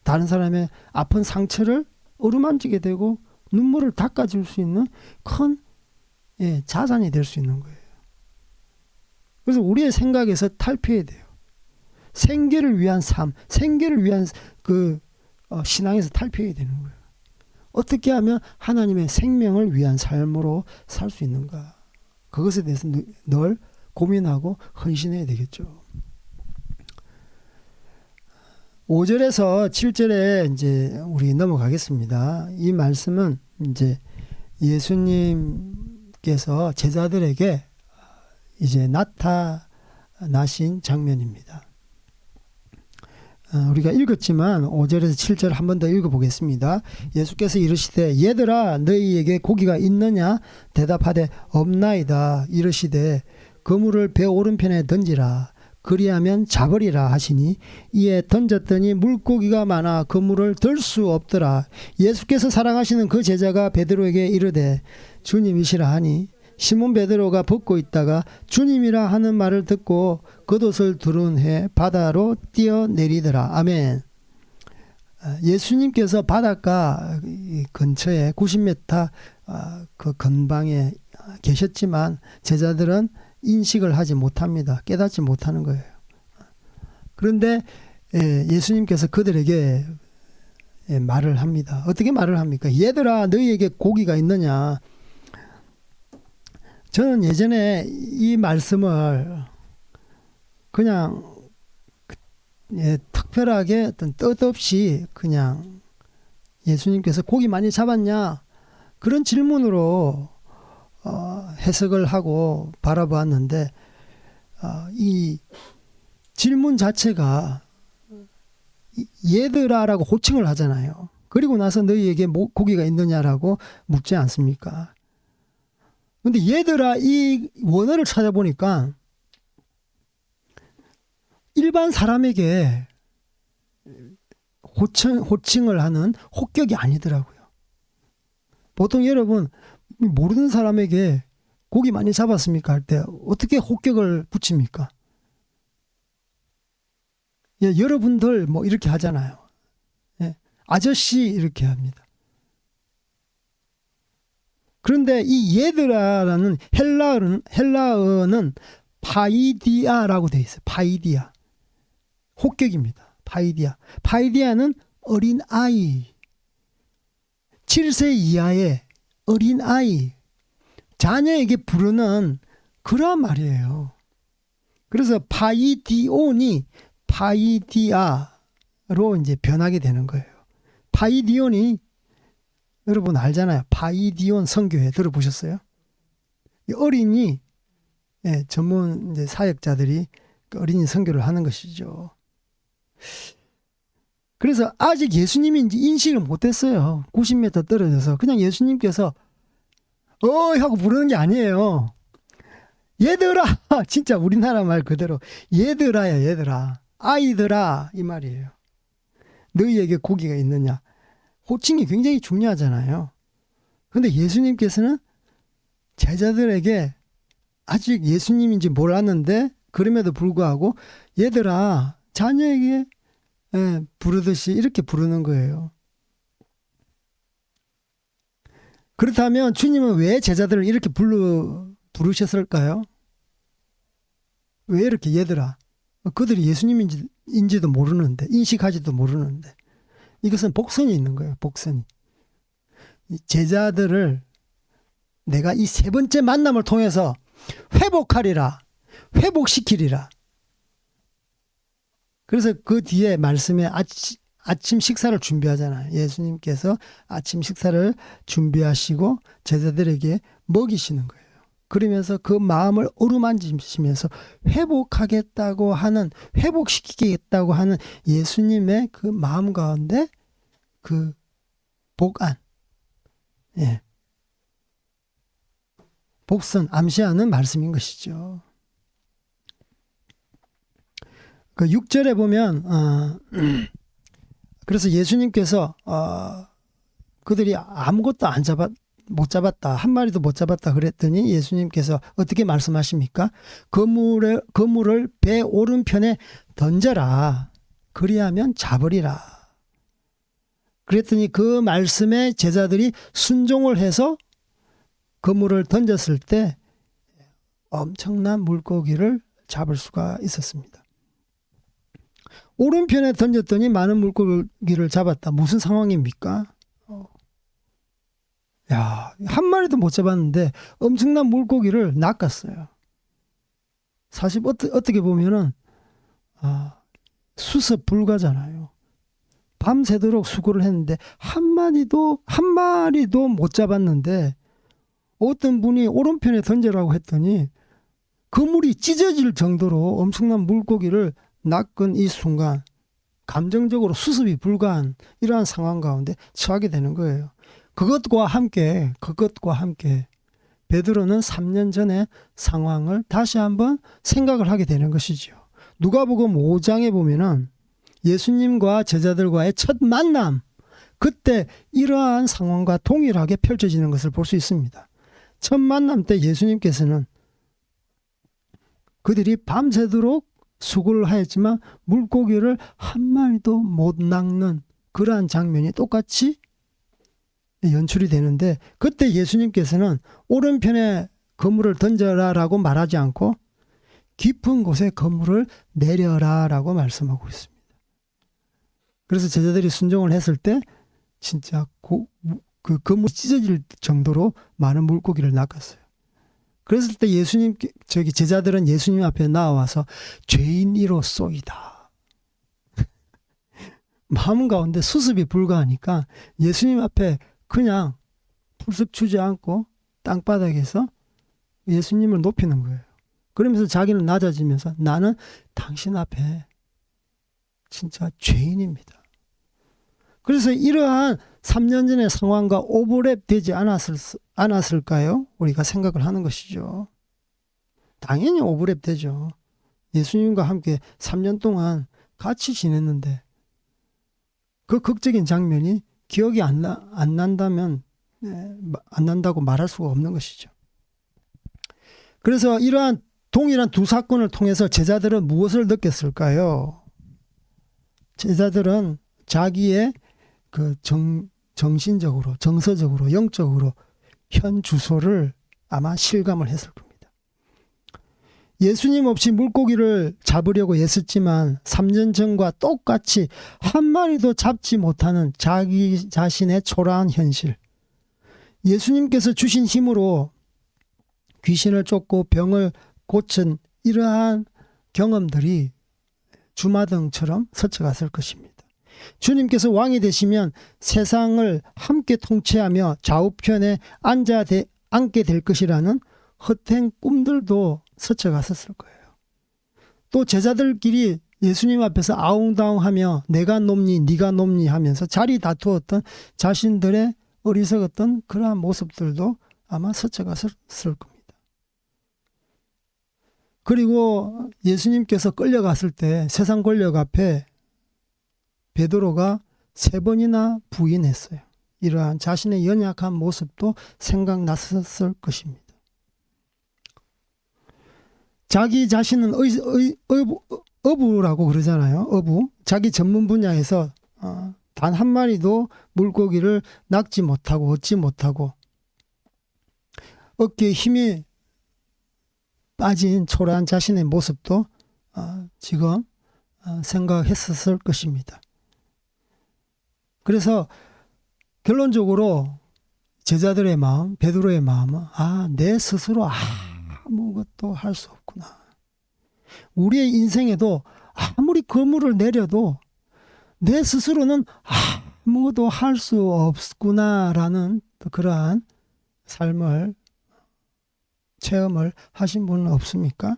다른 사람의 아픈 상처를 어루만지게 되고 눈물을 닦아줄 수 있는 큰 자산이 될 수 있는 거예요. 그래서 우리의 생각에서 탈피해야 돼요. 생계를 위한 삶, 생계를 위한 신앙에서 탈피해야 되는 거예요. 어떻게 하면 하나님의 생명을 위한 삶으로 살 수 있는가? 그것에 대해서 늘 고민하고 헌신해야 되겠죠. 5절에서 7절에 이제 우리 넘어가겠습니다. 이 말씀은 이제 예수님께서 제자들에게 이제 나타나신 장면입니다. 우리가 읽었지만 5절에서 7절 한 번 더 읽어보겠습니다. 예수께서 이르시되 얘들아 너희에게 고기가 있느냐 대답하되 없나이다. 이르시되 그물을 배 오른편에 던지라 그리하면 잡으리라 하시니 이에 던졌더니 물고기가 많아 그물을 들 수 없더라. 예수께서 사랑하시는 그 제자가 베드로에게 이르되 주님이시라 하니 시몬 베드로가 벗고 있다가 주님이라 하는 말을 듣고 겉옷을 두른 해 바다로 뛰어내리더라. 아멘. 예수님께서 바닷가 근처에 90m 그 근방에 계셨지만 제자들은 인식을 하지 못합니다. 깨닫지 못하는 거예요. 그런데 예수님께서 그들에게 말을 합니다. 어떻게 말을 합니까? 얘들아 너희에게 고기가 있느냐. 저는 예전에 이 말씀을 그냥 특별하게 어떤 뜻없이 그냥 예수님께서 고기 많이 잡았냐 그런 질문으로 해석을 하고 바라보았는데 이 질문 자체가 얘들아라고 호칭을 하잖아요. 그리고 나서 너희에게 고기가 있느냐라고 묻지 않습니까? 근데 얘들아 이 원어를 찾아보니까 일반 사람에게 호칭을 하는 호격이 아니더라고요. 보통 여러분 모르는 사람에게 고기 많이 잡았습니까 할 때 어떻게 호격을 붙입니까? 여러분들 이렇게 하잖아요. 아저씨 이렇게 합니다. 그런데 이 얘들아라는 헬라어는 파이디아라고 되어 있어요. 파이디아. 호격입니다. 파이디아. 파이디아는 어린 아이, 7세 이하의 어린 아이, 자녀에게 부르는 그런 말이에요. 그래서 파이디온이 파이디아로 이제 변하게 되는 거예요. 파이디온이 여러분 알잖아요. 파이디온 선교회 들어보셨어요? 어린이, 예, 전문 이제 사역자들이 어린이 선교를 하는 것이죠. 그래서 아직 예수님인지 인식을 못했어요. 90m 떨어져서 그냥 예수님께서 하고 부르는 게 아니에요. 얘들아, 진짜 우리나라 말 그대로 얘들아야, 얘들아, 아이들아, 이 말이에요. 너희에게 고기가 있느냐. 호칭이 굉장히 중요하잖아요. 근데 예수님께서는 제자들에게 아직 예수님인지 몰랐는데 그럼에도 불구하고 얘들아, 자녀에게 부르듯이 이렇게 부르는 거예요. 그렇다면 주님은 왜 제자들을 이렇게 부르셨을까요? 왜 이렇게 얘들아? 그들이 예수님인지도 모르는데, 인식하지도 모르는데. 이것은 복선이 있는 거예요. 복선이. 제자들을 내가 이 세 번째 만남을 통해서 회복하리라, 회복시키리라. 그래서 그 뒤에 말씀에 아침 식사를 준비하잖아요. 예수님께서 아침 식사를 준비하시고 제자들에게 먹이시는 거예요. 그러면서 그 마음을 어루만지시면서 회복하겠다고 하는, 회복시키겠다고 하는 예수님의 그 마음 가운데 그 복안, 예, 복선, 암시하는 말씀인 것이죠. 그 6절에 보면 그래서 예수님께서 그들이 아무것도 못 잡았다. 한 마리도 못 잡았다 그랬더니 예수님께서 어떻게 말씀하십니까? 그물을 배 오른편에 던져라. 그리하면 잡으리라. 그랬더니 그 말씀에 제자들이 순종을 해서 그물을 던졌을 때 엄청난 물고기를 잡을 수가 있었습니다. 오른편에 던졌더니 많은 물고기를 잡았다. 무슨 상황입니까? 한 마리도 못 잡았는데 엄청난 물고기를 낚았어요. 사실 어떻게 보면은 수습 불가잖아요. 밤새도록 수고를 했는데 한 마리도 못 잡았는데 어떤 분이 오른편에 던져라고 했더니 그물이 찢어질 정도로 엄청난 물고기를 낚은 이 순간 감정적으로 수습이 불가한 이러한 상황 가운데 처하게 되는 거예요. 그것과 함께 베드로는 3년 전의 상황을 다시 한번 생각을 하게 되는 것이죠. 누가복음 5장에 보면은 예수님과 제자들과의 첫 만남, 그때 이러한 상황과 동일하게 펼쳐지는 것을 볼 수 있습니다. 첫 만남 때 예수님께서는 그들이 밤새도록 수고를 하였지만 물고기를 한 마리도 못 낚는 그러한 장면이 똑같이 연출이 되는데, 그때 예수님께서는 오른편에 그물을 던져라라고 말하지 않고 깊은 곳에 그물을 내려라라고 말씀하고 있습니다. 그래서 제자들이 순종을 했을 때 진짜 그 그물이 찢어질 정도로 많은 물고기를 낚았어요. 그랬을 때 제자들은 예수님 앞에 나와서 죄인이로소이다. 마음 가운데 수습이 불가하니까 예수님 앞에 그냥 풀썩 주저앉고 땅바닥에서 예수님을 높이는 거예요. 그러면서 자기는 낮아지면서 나는 당신 앞에 진짜 죄인입니다. 그래서 이러한 3년 전의 상황과 오버랩 되지 않았을까요? 우리가 생각을 하는 것이죠. 당연히 오버랩 되죠. 예수님과 함께 3년 동안 같이 지냈는데 그 극적인 장면이 기억이 안 난다고 말할 수가 없는 것이죠. 그래서 이러한 동일한 두 사건을 통해서 제자들은 무엇을 느꼈을까요? 제자들은 자기의 그 정신적으로, 정서적으로, 영적으로 현 주소를 아마 실감을 했을 겁니다. 예수님 없이 물고기를 잡으려고 애썼지만 3년 전과 똑같이 한 마리도 잡지 못하는 자기 자신의 초라한 현실. 예수님께서 주신 힘으로 귀신을 쫓고 병을 고친 이러한 경험들이 주마등처럼 스쳐갔을 것입니다. 주님께서 왕이 되시면 세상을 함께 통치하며 좌우편에 앉게 될 것이라는 헛된 꿈들도 스쳐갔었을 거예요. 또 제자들끼리 예수님 앞에서 아웅다웅하며 내가 높니 네가 높니 하면서 자리 다투었던 자신들의 어리석었던 그러한 모습들도 아마 스쳐갔을 겁니다. 그리고 예수님께서 끌려갔을 때 세상 권력 앞에 베드로가 3번이나 부인했어요. 이러한 자신의 연약한 모습도 생각났었을 것입니다. 자기 자신은 어부라고 그러잖아요. 어부. 자기 전문 분야에서 단 한 마리도 물고기를 낚지 못하고 얻지 못하고 어깨에 힘이 빠진 초라한 자신의 모습도 지금 생각했었을 것입니다. 그래서 결론적으로 제자들의 마음, 베드로의 마음은 내 스스로 아무것도 할 수 없구나. 우리의 인생에도 아무리 그물을 내려도 내 스스로는 아무것도 할 수 없구나라는 그러한 삶을 체험을 하신 분은 없습니까?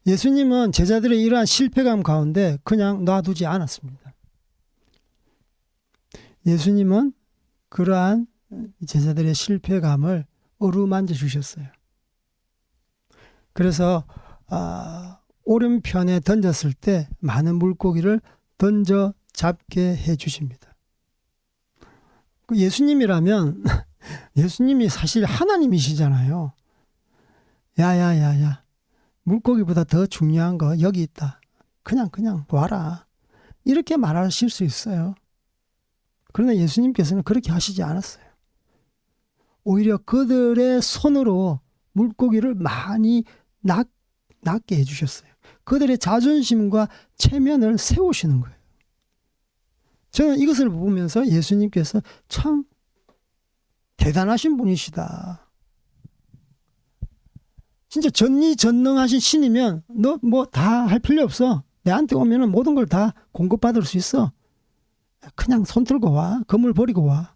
예수님은 제자들의 이러한 실패감 가운데 그냥 놔두지 않았습니다. 예수님은 그러한 제자들의 실패감을 어루만져 주셨어요. 그래서 오른편에 던졌을 때 많은 물고기를 던져 잡게 해 주십니다. 예수님이라면 예수님이 사실 하나님이시잖아요. 야야야야, 물고기보다 더 중요한 거 여기 있다. 그냥 와라. 이렇게 말하실 수 있어요. 그러나 예수님께서는 그렇게 하시지 않았어요. 오히려 그들의 손으로 물고기를 많이 낚게 해주셨어요. 그들의 자존심과 체면을 세우시는 거예요. 저는 이것을 보면서 예수님께서 참 대단하신 분이시다. 진짜 전지전능하신 신이면 너 뭐 다 할 필요 없어. 내한테 오면은 모든 걸 다 공급받을 수 있어. 그냥 손 들고 와. 그물 버리고 와.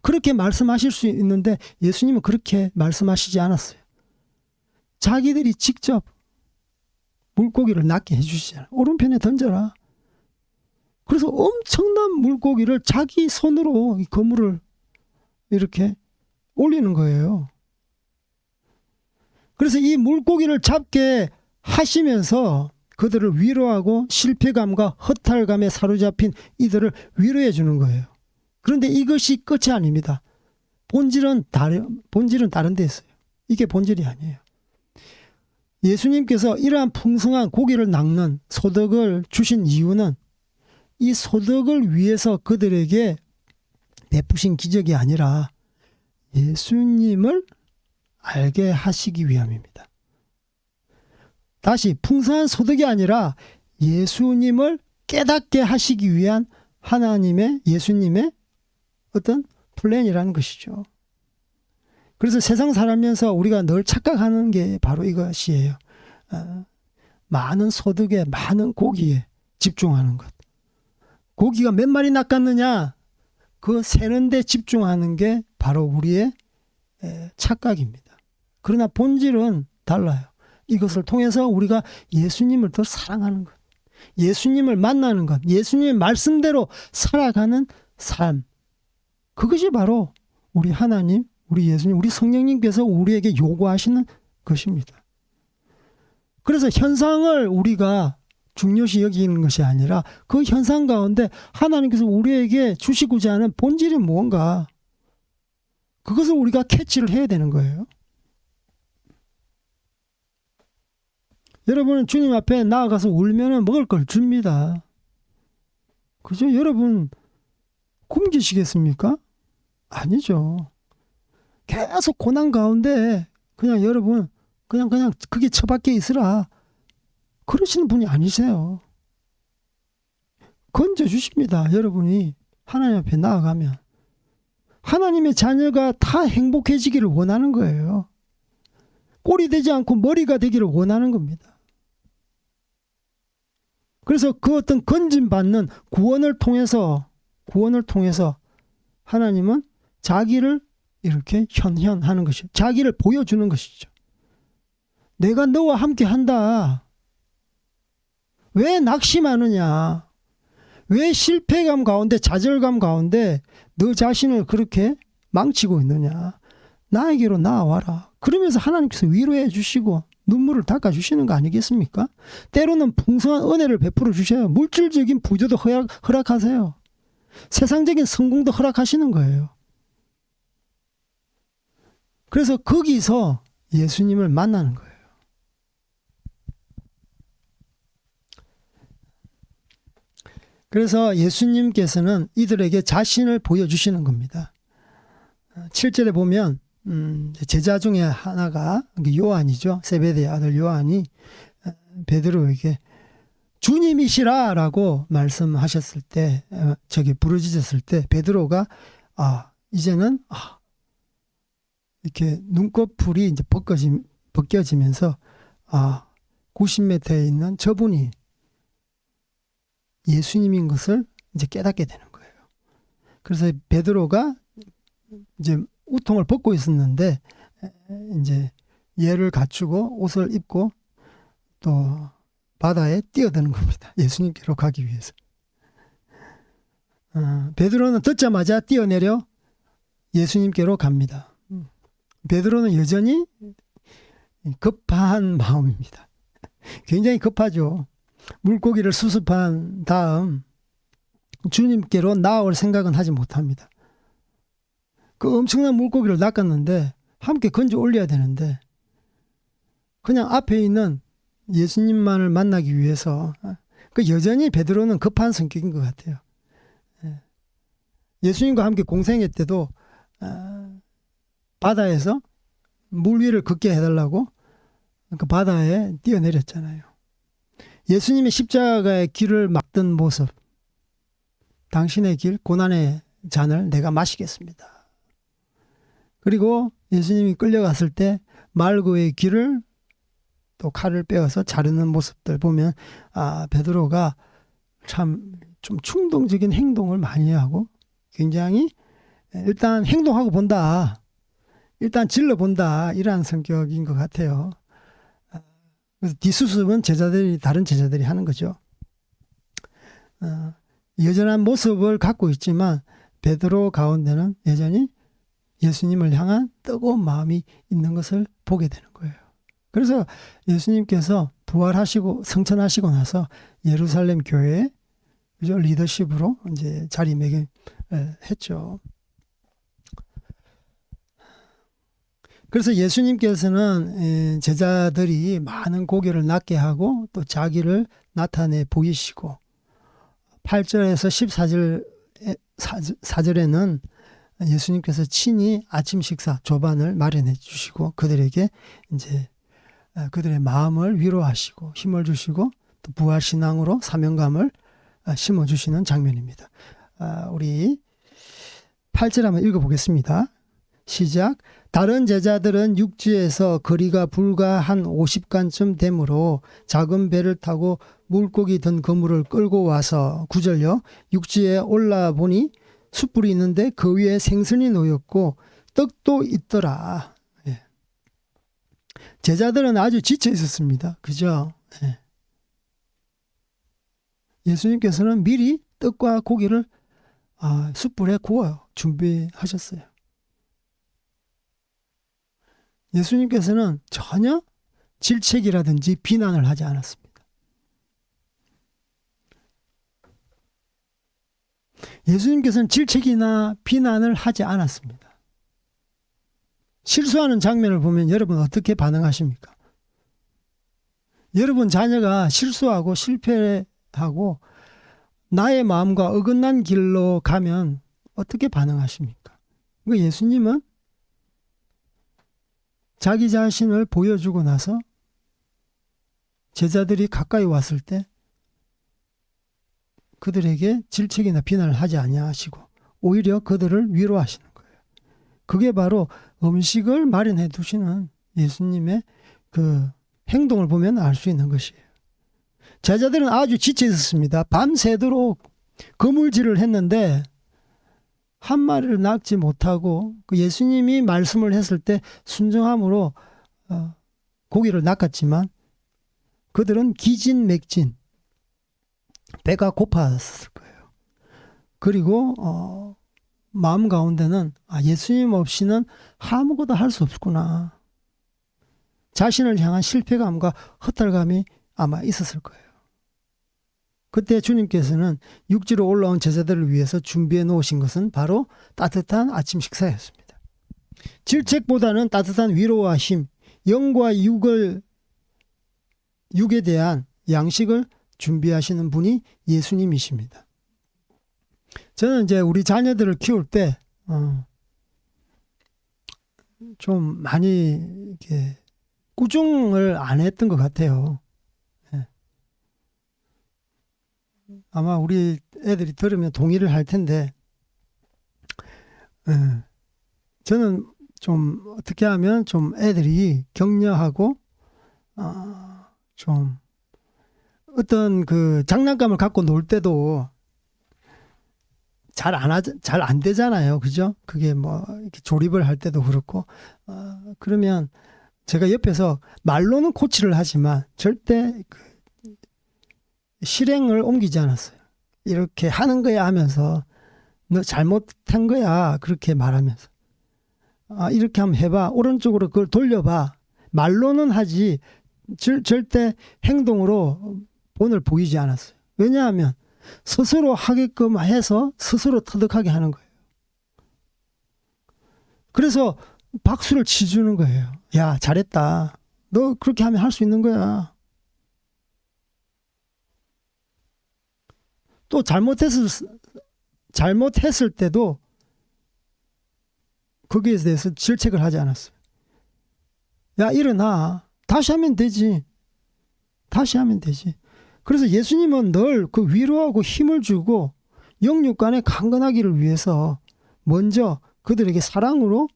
그렇게 말씀하실 수 있는데 예수님은 그렇게 말씀하시지 않았어요. 자기들이 직접 물고기를 낚게 해주시잖아요. 오른편에 던져라. 그래서 엄청난 물고기를 자기 손으로 이 그물을 이렇게 올리는 거예요. 그래서 이 물고기를 잡게 하시면서 그들을 위로하고 실패감과 허탈감에 사로잡힌 이들을 위로해 주는 거예요. 그런데 이것이 끝이 아닙니다. 본질은 다른 데 있어요. 이게 본질이 아니에요. 예수님께서 이러한 풍성한 고기를 낚는 소득을 주신 이유는 이 소득을 위해서 그들에게 베푸신 기적이 아니라 예수님을 알게 하시기 위함입니다. 다시 풍성한 소득이 아니라 예수님을 깨닫게 하시기 위한 예수님의 어떤 플랜이라는 것이죠. 그래서 세상 살면서 우리가 늘 착각하는 게 바로 이것이에요. 많은 소득에 많은 고기에 집중하는 것. 고기가 몇 마리 낚았느냐, 그 세는 데 집중하는 게 바로 우리의 착각입니다. 그러나 본질은 달라요. 이것을 통해서 우리가 예수님을 더 사랑하는 것, 예수님을 만나는 것, 예수님의 말씀대로 살아가는 삶, 그것이 바로 우리 하나님, 우리 예수님, 우리 성령님께서 우리에게 요구하시는 것입니다. 그래서 현상을 우리가 중요시 여기는 것이 아니라 그 현상 가운데 하나님께서 우리에게 주시고자 하는 본질이 무언가, 그것을 우리가 캐치를 해야 되는 거예요. 여러분은 주님 앞에 나아가서 울면 먹을 걸 줍니다. 그죠? 여러분 굶기시겠습니까? 아니죠. 계속 고난 가운데 그냥 여러분 그냥 그게 처박혀 있으라 그러시는 분이 아니세요. 건져주십니다. 여러분이 하나님 앞에 나아가면 하나님의 자녀가 다 행복해지기를 원하는 거예요. 꼴이 되지 않고 머리가 되기를 원하는 겁니다. 그래서 그 어떤 건짐받는 구원을 통해서 하나님은 자기를 이렇게 현현하는 것이죠. 자기를 보여주는 것이죠. 내가 너와 함께 한다. 왜 낙심하느냐? 왜 실패감 가운데 좌절감 가운데 너 자신을 그렇게 망치고 있느냐? 나에게로 나와라. 그러면서 하나님께서 위로해 주시고 눈물을 닦아 주시는 거 아니겠습니까? 때로는 풍성한 은혜를 베풀어 주셔요. 물질적인 부조도 허락하세요. 세상적인 성공도 허락하시는 거예요. 그래서 거기서 예수님을 만나는 거예요. 그래서 예수님께서는 이들에게 자신을 보여주시는 겁니다. 7절에 보면 제자 중에 하나가 요한이죠. 세베대의 아들 요한이 베드로에게 주님이시라 라고 말씀하셨을 때 부르짖었을 때 베드로가 이제는 이렇게 눈꺼풀이 이제 벗겨지면서 90m에 있는 저분이 예수님인 것을 이제 깨닫게 되는 거예요. 그래서 베드로가 이제 우통을 벗고 있었는데 이제 예를 갖추고 옷을 입고 또 바다에 뛰어드는 겁니다. 예수님께로 가기 위해서. 베드로는 듣자마자 뛰어내려 예수님께로 갑니다. 베드로는 여전히 급한 마음입니다. 굉장히 급하죠. 물고기를 수습한 다음 주님께로 나아올 생각은 하지 못합니다. 그 엄청난 물고기를 낚았는데 함께 건져 올려야 되는데 그냥 앞에 있는 예수님만을 만나기 위해서 여전히 베드로는 급한 성격인 것 같아요. 예수님과 함께 공생애 때도 바다에서 물 위를 걷게 해달라고 그 바다에 뛰어내렸잖아요. 예수님의 십자가의 길을 막던 모습, 당신의 길, 고난의 잔을 내가 마시겠습니다. 그리고 예수님이 끌려갔을 때 말고의 길을 또 칼을 빼어서 자르는 모습들 보면 베드로가 참 좀 충동적인 행동을 많이 하고 굉장히 일단 행동하고 본다. 일단 질러본다. 이러한 성격인 것 같아요. 그래서 뒷수습은 다른 제자들이 하는 거죠. 여전한 모습을 갖고 있지만 베드로 가운데는 여전히 예수님을 향한 뜨거운 마음이 있는 것을 보게 되는 거예요. 그래서 예수님께서 부활하시고 성천하시고 나서 예루살렘 교회에 리더십으로 이제 자리매김했죠. 그래서 예수님께서는 제자들이 많은 고개를 낮게 하고 또 자기를 나타내 보이시고 8절에서 14절에는 예수님께서 친히 아침 식사 조반을 마련해 주시고 그들에게 이제 그들의 마음을 위로하시고 힘을 주시고 또 부활 신앙으로 사명감을 심어 주시는 장면입니다. 우리 8절 한번 읽어보겠습니다. 시작. 다른 제자들은 육지에서 거리가 불과 한 50간쯤 되므로 작은 배를 타고 물고기 든 그물을 끌고 와서 9절요. 육지에 올라보니 숯불이 있는데 그 위에 생선이 놓였고 떡도 있더라. 예. 제자들은 아주 지쳐 있었습니다. 그죠? 예. 예수님께서는 미리 떡과 고기를 숯불에 구워 준비하셨어요. 예수님께서는 전혀 질책이라든지 비난을 하지 않았습니다. 예수님께서는 질책이나 비난을 하지 않았습니다. 실수하는 장면을 보면 여러분 어떻게 반응하십니까? 여러분 자녀가 실수하고 실패하고 나의 마음과 어긋난 길로 가면 어떻게 반응하십니까? 그 예수님은 자기 자신을 보여주고 나서 제자들이 가까이 왔을 때 그들에게 질책이나 비난을 하지 아니하시고 오히려 그들을 위로하시는 거예요. 그게 바로 음식을 마련해 두시는 예수님의 그 행동을 보면 알 수 있는 것이에요. 제자들은 아주 지쳐 있었습니다. 밤새도록 그물질을 했는데 한 마리를 낚지 못하고 그 예수님이 말씀을 했을 때 순종함으로 고기를 낚았지만 그들은 기진맥진 배가 고팠을 거예요. 그리고 마음 가운데는 예수님 없이는 아무것도 할 수 없구나. 자신을 향한 실패감과 허탈감이 아마 있었을 거예요. 그때 주님께서는 육지로 올라온 제자들을 위해서 준비해 놓으신 것은 바로 따뜻한 아침 식사였습니다. 질책보다는 따뜻한 위로와 힘, 영과 육에 대한 양식을 준비하시는 분이 예수님이십니다. 저는 이제 우리 자녀들을 키울 때 좀 많이 이렇게 꾸중을 안 했던 것 같아요. 아마 우리 애들이 들으면 동의를 할 텐데, 저는 좀 어떻게 하면 좀 애들이 격려하고, 좀 어떤 그 장난감을 갖고 놀 때도 잘 안 되잖아요. 그죠? 그게 뭐 이렇게 조립을 할 때도 그렇고, 그러면 제가 옆에서 말로는 코치를 하지만 절대 그 실행을 옮기지 않았어요. 이렇게 하는 거야 하면서 너 잘못한 거야 그렇게 말하면서 이렇게 한번 해봐. 오른쪽으로 그걸 돌려봐. 말로는 하지 절대 행동으로 본을 보이지 않았어요. 왜냐하면 스스로 하게끔 해서 스스로 터득하게 하는 거예요. 그래서 박수를 치주는 거예요. 야, 잘했다. 너 그렇게 하면 할 수 있는 거야. 또 잘못했을 때도 거기에 대해서 질책을 하지 않았어요. 야, 일어나. 다시 하면 되지. 다시 하면 되지. 그래서 예수님은 늘 그 위로하고 힘을 주고 영육간에 강건하기를 위해서 먼저 그들에게 사랑으로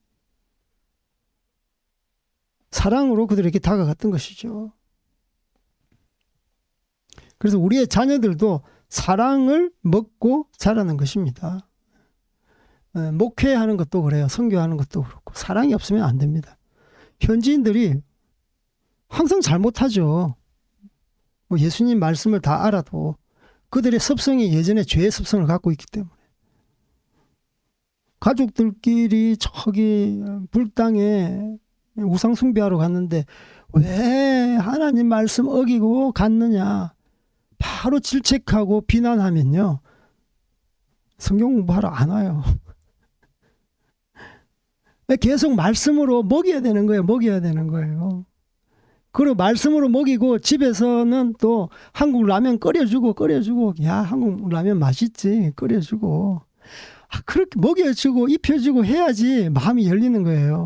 그들에게 다가갔던 것이죠. 그래서 우리의 자녀들도 사랑을 먹고 자라는 것입니다. 목회하는 것도 그래요. 선교하는 것도 그렇고 사랑이 없으면 안 됩니다. 현지인들이 항상 잘못하죠. 뭐 예수님 말씀을 다 알아도 그들의 습성이 예전에 죄의 습성을 갖고 있기 때문에 가족들끼리 저기 불당에 우상 숭배하러 갔는데 왜 하나님 말씀 어기고 갔느냐 바로 질책하고 비난하면요 성경 공부하러 안 와요. 계속 말씀으로 먹여야 되는 거예요. 그리고 말씀으로 먹이고 집에서는 또 한국 라면 끓여주고 야 한국 라면 맛있지 끓여주고 그렇게 먹여주고 입혀주고 해야지 마음이 열리는 거예요.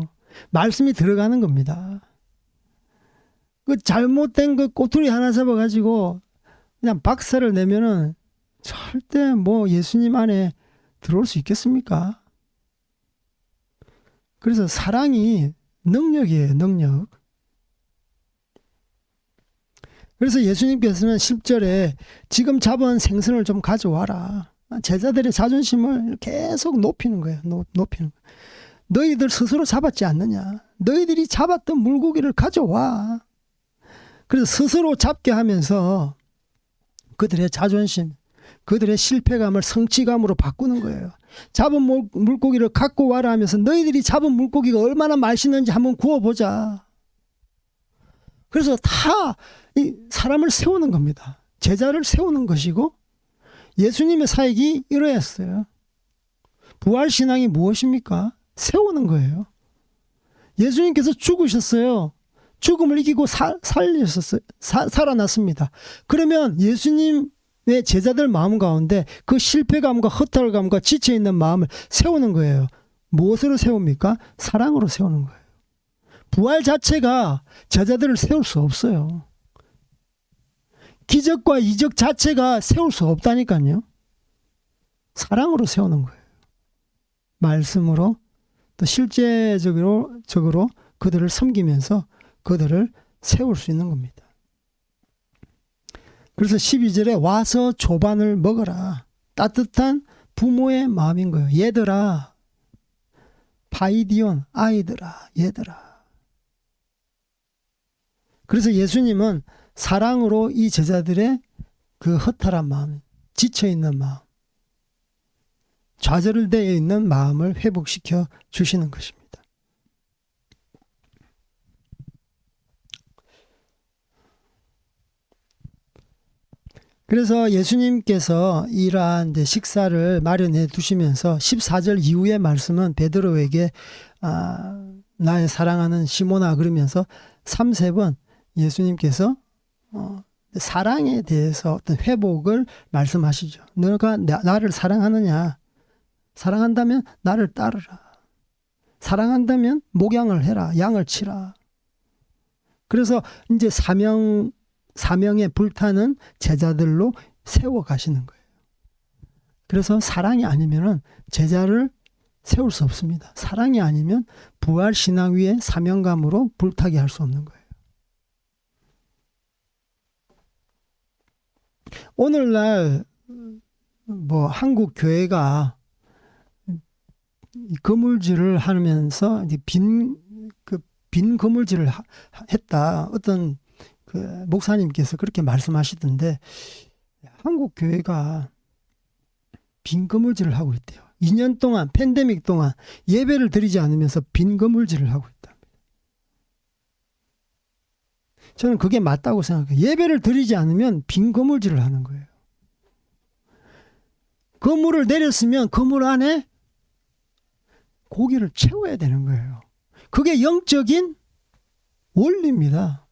말씀이 들어가는 겁니다. 그 잘못된 그 꼬투리 하나 잡아가지고 그냥 박살을 내면은 절대 뭐 예수님 안에 들어올 수 있겠습니까? 그래서 사랑이 능력이에요, 능력. 그래서 예수님께서는 10절에 지금 잡은 생선을 좀 가져와라. 제자들의 자존심을 계속 높이는 거예요. 높이는 거예요. 너희들 스스로 잡았지 않느냐. 너희들이 잡았던 물고기를 가져와. 그래서 스스로 잡게 하면서 그들의 자존심, 그들의 실패감을 성취감으로 바꾸는 거예요. 잡은 물고기를 갖고 와라 하면서 너희들이 잡은 물고기가 얼마나 맛있는지 한번 구워보자. 그래서 다 이 사람을 세우는 겁니다. 제자를 세우는 것이고 예수님의 사역이 이러했어요. 부활신앙이 무엇입니까? 세우는 거예요. 예수님께서 죽으셨어요. 죽음을 이기고 살리셨어요. 살아났습니다. 그러면 예수님의 제자들 마음 가운데 그 실패감과 허탈감과 지쳐있는 마음을 세우는 거예요. 무엇으로 세웁니까? 사랑으로 세우는 거예요. 부활 자체가 제자들을 세울 수 없어요. 기적과 이적 자체가 세울 수 없다니까요. 사랑으로 세우는 거예요. 말씀으로 또 실제적으로 그들을 섬기면서 그들을 세울 수 있는 겁니다. 그래서 12절에 와서 조반을 먹어라. 따뜻한 부모의 마음인 거예요. 얘들아, 파이디온, 아이들아, 얘들아. 그래서 예수님은 사랑으로 이 제자들의 그 허탈한 마음, 지쳐있는 마음, 좌절되어 있는 마음을 회복시켜 주시는 것입니다. 그래서 예수님께서 이러한 이제 식사를 마련해 두시면서 14절 이후의 말씀은 베드로에게 나의 사랑하는 시몬아 그러면서 3번 예수님께서 사랑에 대해서 어떤 회복을 말씀하시죠. 너가 나를 사랑하느냐? 사랑한다면 나를 따르라. 사랑한다면 목양을 해라. 양을 치라. 그래서 이제 사명에 불타는 제자들로 세워 가시는 거예요. 그래서 사랑이 아니면은 제자를 세울 수 없습니다. 사랑이 아니면 부활 신앙 위에 사명감으로 불타게 할 수 없는 거예요. 오늘날 한국 교회가 거물질을 하면서 이제 빈 거물질을 했다. 어떤 그 목사님께서 그렇게 말씀하시던데 한국 교회가 빈 거물질을 하고 있대요. 2년 동안 팬데믹 동안 예배를 드리지 않으면서 빈 거물질을 하고 있다. 저는 그게 맞다고 생각해요. 예배를 드리지 않으면 빈 거물질을 하는 거예요. 거물을 내렸으면 거물 안에 고기를 채워야 되는 거예요. 그게 영적인 원리입니다.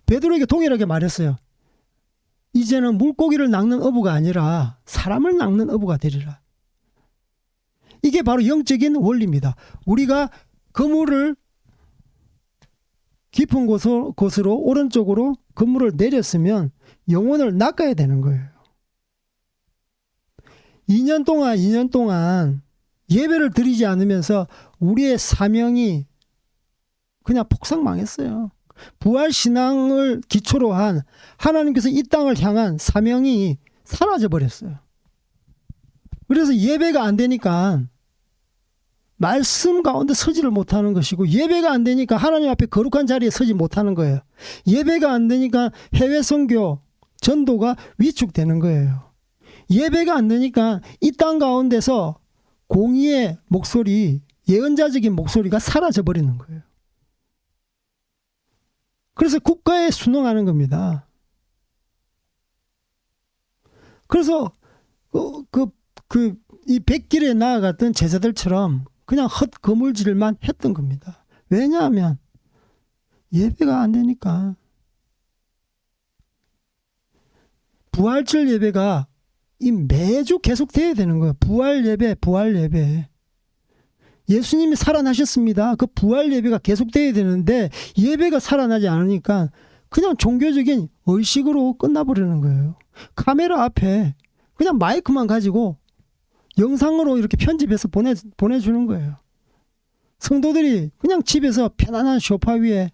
베드로에게 동일하게 말했어요. 이제는 물고기를 낚는 어부가 아니라 사람을 낚는 어부가 되리라. 이게 바로 영적인 원리입니다. 우리가 그물을 깊은 곳으로 오른쪽으로 그물을 내렸으면 영혼을 낚아야 되는 거예요. 2년 동안 예배를 드리지 않으면서 우리의 사명이 그냥 폭삭망했어요. 부활신앙을 기초로 한 하나님께서 이 땅을 향한 사명이 사라져 버렸어요. 그래서 예배가 안 되니까 말씀 가운데 서지를 못하는 것이고, 예배가 안 되니까 하나님 앞에 거룩한 자리에 서지 못하는 거예요. 예배가 안 되니까 해외 선교 전도가 위축되는 거예요. 예배가 안 되니까 이 땅 가운데서 공의의 목소리, 예언자적인 목소리가 사라져 버리는 거예요. 그래서 국가에 순응하는 겁니다. 그래서 이 백길에 나아갔던 제자들처럼 그냥 헛거물질만 했던 겁니다. 왜냐하면 예배가 안 되니까. 부활절 예배가 매주 계속돼야 되는 거예요. 부활 예배. 예수님이 살아나셨습니다. 그 부활 예배가 계속돼야 되는데 예배가 살아나지 않으니까 그냥 종교적인 의식으로 끝나버리는 거예요. 카메라 앞에 그냥 마이크만 가지고 영상으로 이렇게 편집해서 보내주는 거예요. 성도들이 그냥 집에서 편안한 소파 위에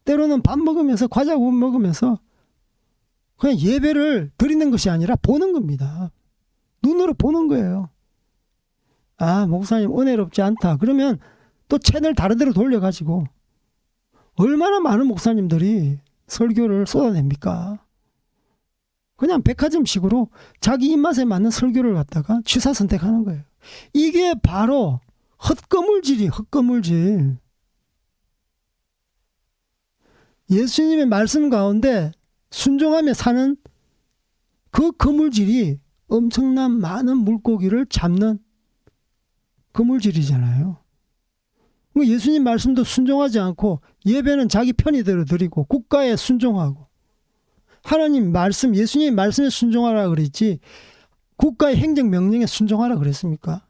때로는 밥 먹으면서 과자 먹으면서 그냥 예배를 드리는 것이 아니라 보는 겁니다. 눈으로 보는 거예요. 아, 목사님 은혜롭지 않다. 그러면 또 채널 다른 데로 돌려가지고 얼마나 많은 목사님들이 설교를 쏟아냅니까? 그냥 백화점식으로 자기 입맛에 맞는 설교를 갖다가 취사 선택하는 거예요. 이게 바로 헛거물질. 예수님의 말씀 가운데 순종하며 사는 그 거물질이 엄청난 많은 물고기를 잡는 거물질이잖아요. 예수님 말씀도 순종하지 않고 예배는 자기 편의대로 드리고 국가에 순종하고, 하나님 말씀, 예수님 말씀에 순종하라 그랬지 국가의 행정명령에 순종하라 그랬습니까?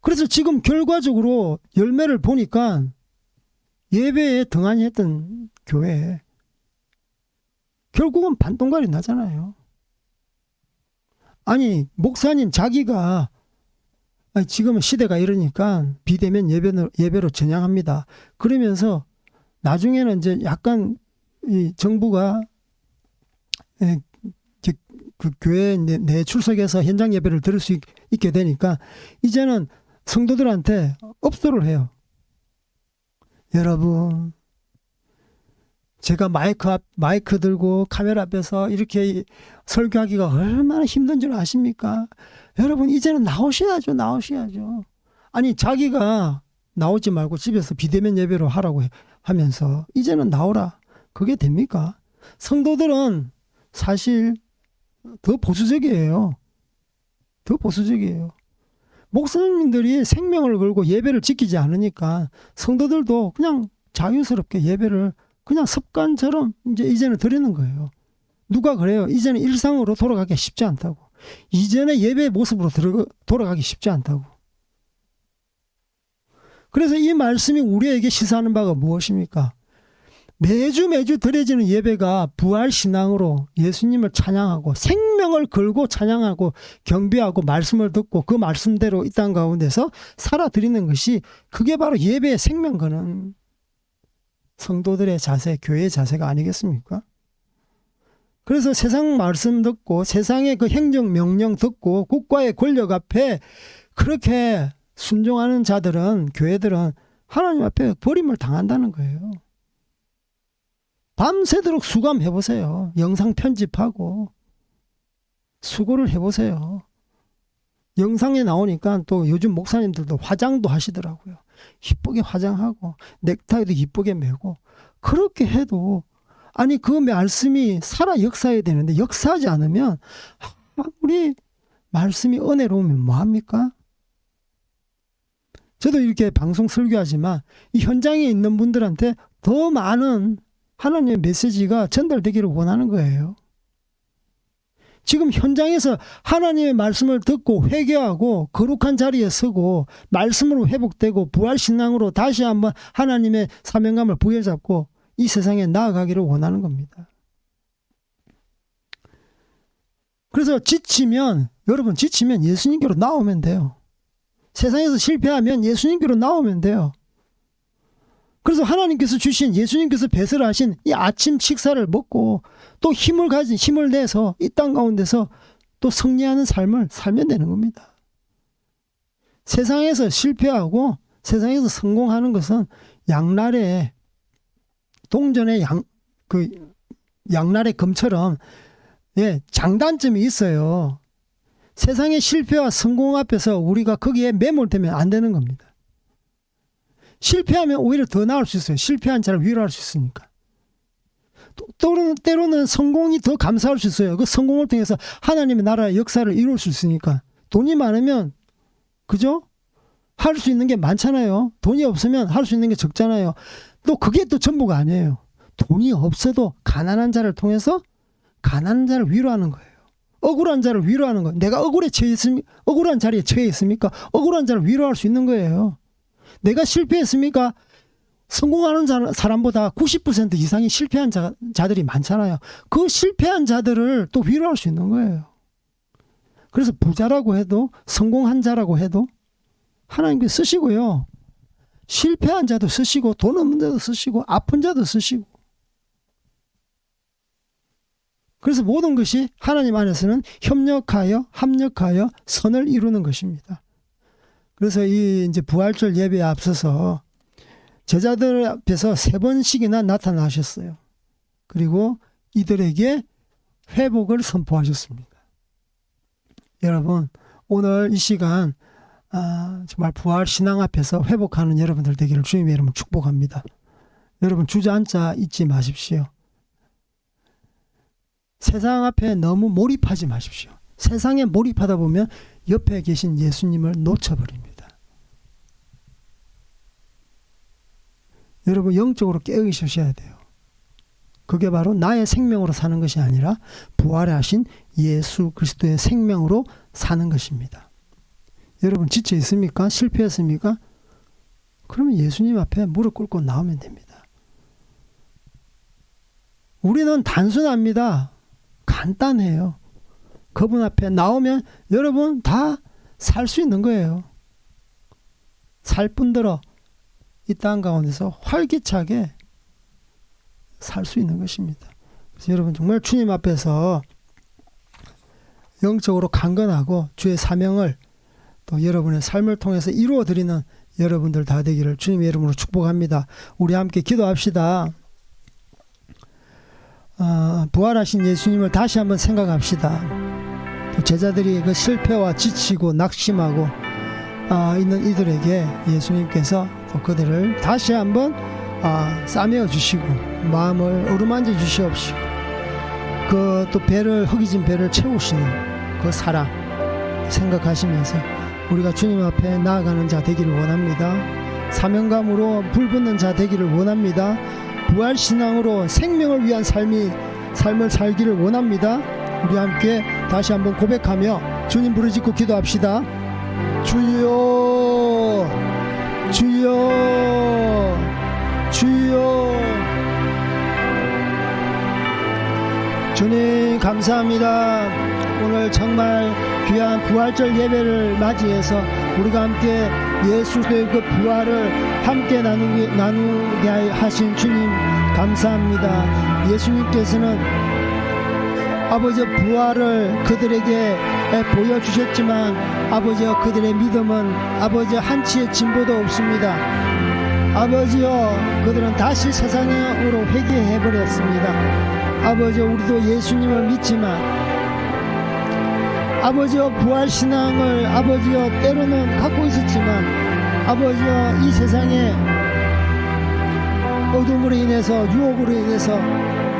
그래서 지금 결과적으로 열매를 보니까 예배에 등한히 했던 교회 결국은 반동갈이 나잖아요. 아니 목사님 자기가 지금은 시대가 이러니까 비대면 예배로 전향합니다. 그러면서 나중에는 이제 약간 이 정부가 그 교회 내 출석해서 현장 예배를 들을 수 있게 되니까 이제는 성도들한테 업소를 해요. 여러분, 제가 마이크 들고 카메라 앞에서 이렇게 설교하기가 얼마나 힘든 줄 아십니까? 여러분, 이제는 나오셔야죠. 아니, 자기가 나오지 말고 집에서 비대면 예배로 하라고 하면서 이제는 나오라. 그게 됩니까? 성도들은 사실 더 보수적이에요. 목사님들이 생명을 걸고 예배를 지키지 않으니까 성도들도 그냥 자유스럽게 예배를 그냥 습관처럼 이제는 드리는 거예요. 누가 그래요? 이제는 일상으로 돌아가기 쉽지 않다고. 이전의 예배의 모습으로 돌아가기 쉽지 않다고. 그래서 이 말씀이 우리에게 시사하는 바가 무엇입니까? 매주 드려지는 예배가 부활신앙으로 예수님을 찬양하고 생명을 걸고 찬양하고 경배하고 말씀을 듣고 그 말씀대로 이 땅 가운데서 살아드리는 것이 그게 바로 예배의 생명 거는 성도들의 자세, 교회의 자세가 아니겠습니까? 그래서 세상 말씀 듣고 세상의 그 행정 명령 듣고 국가의 권력 앞에 그렇게 순종하는 자들은, 교회들은 하나님 앞에 버림을 당한다는 거예요. 밤새도록 수감해보세요. 영상 편집하고 수고를 해보세요. 영상에 나오니까 또 요즘 목사님들도 화장도 하시더라고요. 이쁘게 화장하고 넥타이도 이쁘게 매고 그렇게 해도 아니 그 말씀이 살아 역사해야 되는데 역사하지 않으면 우리 말씀이 은혜로우면 뭐합니까? 저도 이렇게 방송 설교하지만 이 현장에 있는 분들한테 더 많은 하나님의 메시지가 전달되기를 원하는 거예요. 지금 현장에서 하나님의 말씀을 듣고 회개하고 거룩한 자리에 서고 말씀으로 회복되고 부활신앙으로 다시 한번 하나님의 사명감을 부여잡고 이 세상에 나아가기를 원하는 겁니다. 그래서 여러분 지치면 예수님께로 나오면 돼요. 세상에서 실패하면 예수님께로 나오면 돼요. 그래서 하나님께서 주신 예수님께서 배설하신 이 아침 식사를 먹고 또 힘을 내서 이 땅 가운데서 또 승리하는 삶을 살면 되는 겁니다. 세상에서 실패하고 세상에서 성공하는 것은 양날의 동전의 양날의 금처럼 장단점이 있어요. 세상의 실패와 성공 앞에서 우리가 거기에 매몰되면 안 되는 겁니다. 실패하면 오히려 더 나을 수 있어요. 실패한 자를 위로할 수 있으니까. 때로는 성공이 더 감사할 수 있어요. 그 성공을 통해서 하나님의 나라의 역사를 이룰 수 있으니까. 돈이 많으면 그죠? 할 수 있는 게 많잖아요. 돈이 없으면 할 수 있는 게 적잖아요. 또 그게 또 전부가 아니에요. 돈이 없어도 가난한 자를 통해서 가난한 자를 위로하는 거예요. 억울한 자를 위로하는 거예요. 내가 억울한 자리에 처해 있습니까? 억울한 자를 위로할 수 있는 거예요. 내가 실패했습니까? 성공하는 사람보다 90% 이상이 실패한 자들이 많잖아요. 그 실패한 자들을 또 위로할 수 있는 거예요. 그래서 부자라고 해도 성공한 자라고 해도 하나님께 쓰시고요. 실패한 자도 쓰시고 돈 없는 자도 쓰시고 아픈 자도 쓰시고. 그래서 모든 것이 하나님 안에서는 합력하여 선을 이루는 것입니다. 그래서 이 이제 부활절 예배에 앞서서 제자들 앞에서 3번씩이나 나타나셨어요. 그리고 이들에게 회복을 선포하셨습니다. 여러분, 오늘 이 시간 정말 부활 신앙 앞에서 회복하는 여러분들 되기를 주님의 이름으로 축복합니다. 여러분 주저앉아 있지 마십시오. 세상 앞에 너무 몰입하지 마십시오. 세상에 몰입하다 보면 옆에 계신 예수님을 놓쳐버립니다. 여러분 영적으로 깨어있으셔야 돼요. 그게 바로 나의 생명으로 사는 것이 아니라 부활하신 예수 그리스도의 생명으로 사는 것입니다. 여러분 지쳐 있습니까? 실패했습니까? 그러면 예수님 앞에 무릎 꿇고 나오면 됩니다. 우리는 단순합니다. 간단해요. 그분 앞에 나오면 여러분 다 살 수 있는 거예요. 살 뿐더러 이 땅 가운데서 활기차게 살 수 있는 것입니다. 그래서 여러분 정말 주님 앞에서 영적으로 강건하고 주의 사명을 또 여러분의 삶을 통해서 이루어 드리는 여러분들 다 되기를 주님의 이름으로 축복합니다. 우리 함께 기도합시다. 부활하신 예수님을 다시 한번 생각합시다. 또 제자들이 그 실패와 지치고 낙심하고 있는 이들에게 예수님께서 또 그들을 다시 한번 싸매어 주시고 마음을 어루만져 주시옵시고 그 또 배를 허기진 배를 채우시는 그 사랑 생각하시면서 우리가 주님 앞에 나아가는 자 되기를 원합니다. 사명감으로 불붙는 자 되기를 원합니다. 부활신앙으로 생명을 위한 삶을 살기를 원합니다. 우리 함께 다시 한번 고백하며 주님 부르짖고 기도합시다. 주여 주여 주여. 주님 감사합니다. 오늘 정말 귀한 부활절 예배를 맞이해서 우리가 함께 예수의 그 부활을 함께 나누게 하신 주님 감사합니다. 예수님께서는 아버지 부활을 그들에게 보여주셨지만 아버지여 그들의 믿음은 아버지 한치의 진보도 없습니다. 아버지여 그들은 다시 세상으로 회개해버렸습니다. 아버지여 우리도 예수님을 믿지만 아버지여 부활신앙을 아버지여 때로는 갖고 있었지만 아버지여 이 세상에 어둠으로 인해서 유혹으로 인해서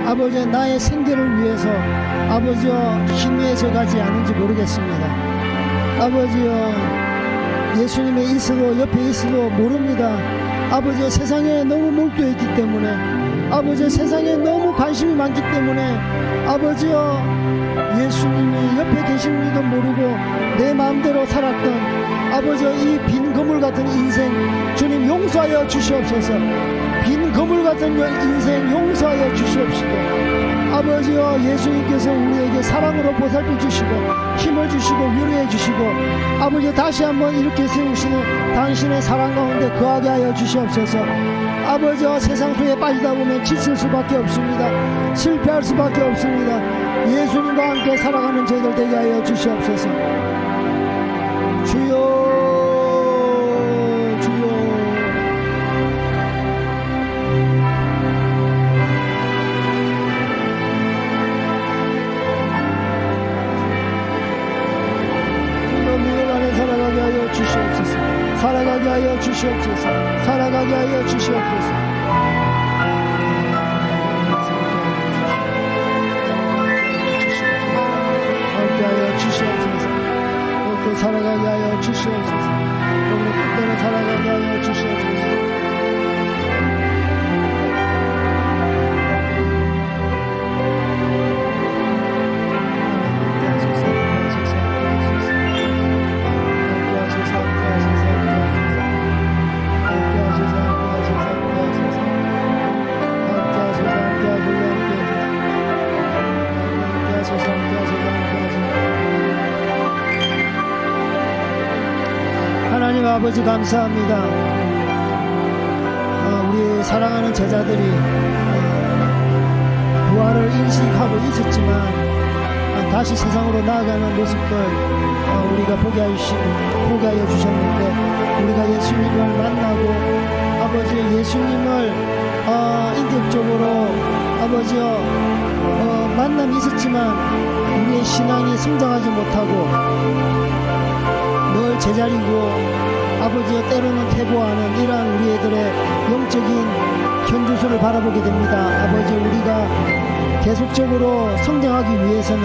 아버지여 나의 생계를 위해서 아버지여 희미해져 가지 않은지 모르겠습니다. 아버지여 예수님의 있어도 옆에 있어도 모릅니다. 아버지여 세상에 너무 몰두했기 때문에 아버지여 세상에 너무 관심이 많기 때문에 아버지여 예수님이 옆에 계신지도 모르고 내 마음대로 살았던 아버지여 이 빈 거물 같은 인생 주님 용서하여 주시옵소서. 빈 거물 같은 인생 용서하여 주시옵시고 아버지여 예수님께서 우리에게 사랑으로 보살펴 주시고 힘을 주시고 위로해 주시고 아버지 다시 한번 이렇게 세우시는 당신의 사랑 가운데 거하게 하여 주시옵소서. 아버지여 세상 속에 빠지다 보면 지칠 수밖에 없습니다. 실패할 수밖에 없습니다. 예수님과 함께 살아가는 저희들 되게 하여 주시옵소서. 주여 살아가게 하여 주시옵소서. 살아가게 하여 주시옵소서. 함께 하여 주시옵소서. 또 살아가게 하여 주시옵소서. 오늘 그때로 살아가게 하여 주시옵소서. 하나님 아버지 감사합니다. 우리 사랑하는 제자들이 부활을 인식하고 있었지만 다시 세상으로 나아가는 모습들 우리가 보게 하여 주셨는데 우리가 예수님을 만나고 아버지 예수님을 인격적으로 아버지여 만남이 있었지만 우리의 신앙이 성장하지 못하고 늘 제자리고 아버지여 때로는 퇴보하는 이러한 우리 애들의 영적인 현주소를 바라보게 됩니다. 아버지 우리가 계속적으로 성장하기 위해서는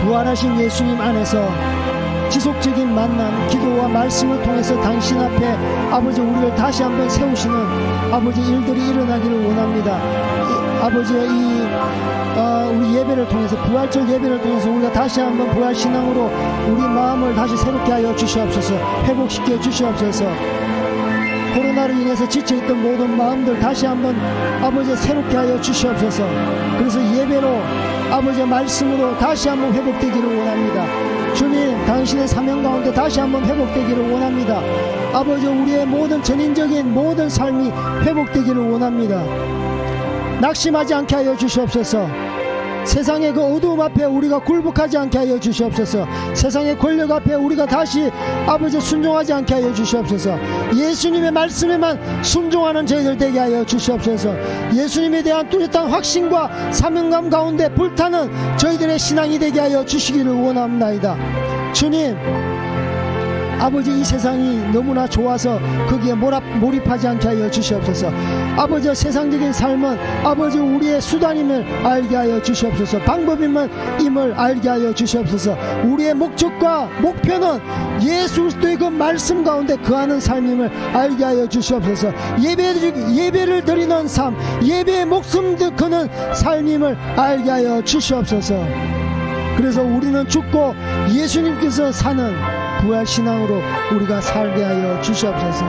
부활하신 예수님 안에서 지속적인 만남, 기도와 말씀을 통해서 당신 앞에 아버지 우리를 다시 한번 세우시는 아버지 일들이 일어나기를 원합니다. 아버지의 이 우리 예배를 통해서, 부활절 예배를 통해서 우리가 다시 한번 부활신앙으로 우리 마음을 다시 새롭게 하여 주시옵소서. 회복시켜 주시옵소서. 코로나로 인해서 지쳐있던 모든 마음들 다시 한번 아버지 새롭게 하여 주시옵소서. 그래서 예배로, 아버지의 말씀으로 다시 한번 회복되기를 원합니다. 주님, 당신의 사명 가운데 다시 한번 회복되기를 원합니다. 아버지, 우리의 모든 전인적인 모든 삶이 회복되기를 원합니다. 낙심하지 않게 하여 주시옵소서. 세상의 그 어두움 앞에 우리가 굴복하지 않게 하여 주시옵소서. 세상의 권력 앞에 우리가 다시 아버지 순종하지 않게 하여 주시옵소서. 예수님의 말씀에만 순종하는 저희들 되게 하여 주시옵소서. 예수님에 대한 뚜렷한 확신과 사명감 가운데 불타는 저희들의 신앙이 되게 하여 주시기를 원합니다. 주님, 아버지, 이 세상이 너무나 좋아서 거기에 몰입하지 않게 하여 주시옵소서. 아버지, 세상적인 삶은 아버지 우리의 수단임을 알게 하여 주시옵소서. 방법임을 알게 하여 주시옵소서. 우리의 목적과 목표는 예수 그리스도의 그 말씀 가운데 거하는 삶임을 알게 하여 주시옵소서. 예배를 드리는 삶, 예배의 목숨 거는 삶임을 알게 하여 주시옵소서. 그래서 우리는 죽고 예수님께서 사는 부활신앙으로 우리가 살게 하여 주시옵소서.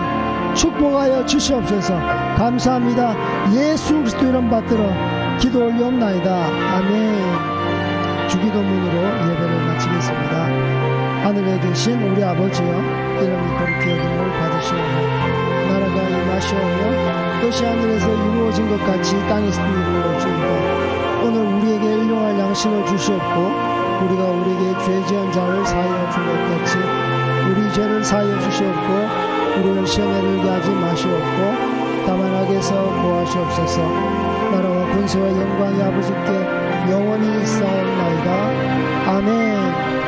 축복하여 주시옵소서. 감사합니다. 예수 그리스도 이름 받들어 기도 올리옵나이다. 아멘. 주기도문으로 예배를 마치겠습니다. 하늘에 계신 우리 아버지여, 이름이 거룩히 여김을 받으시오며 나라가 임하시오며 뜻이 하늘에서 이루어진 것 같이 땅에서도 이루어지이다. 오늘 우리에게 일용할 양식을 주시옵고 우리가 우리에게 죄 지은 자를 사하여 준 것 같이 우리 죄를 사하여 주시옵고 우리를 시험에 들게 하지 마시옵고 다만 악에서 구하시옵소서. 나라와 권세와 영광이 아버지께 영원히 있사옵나이다. 아멘.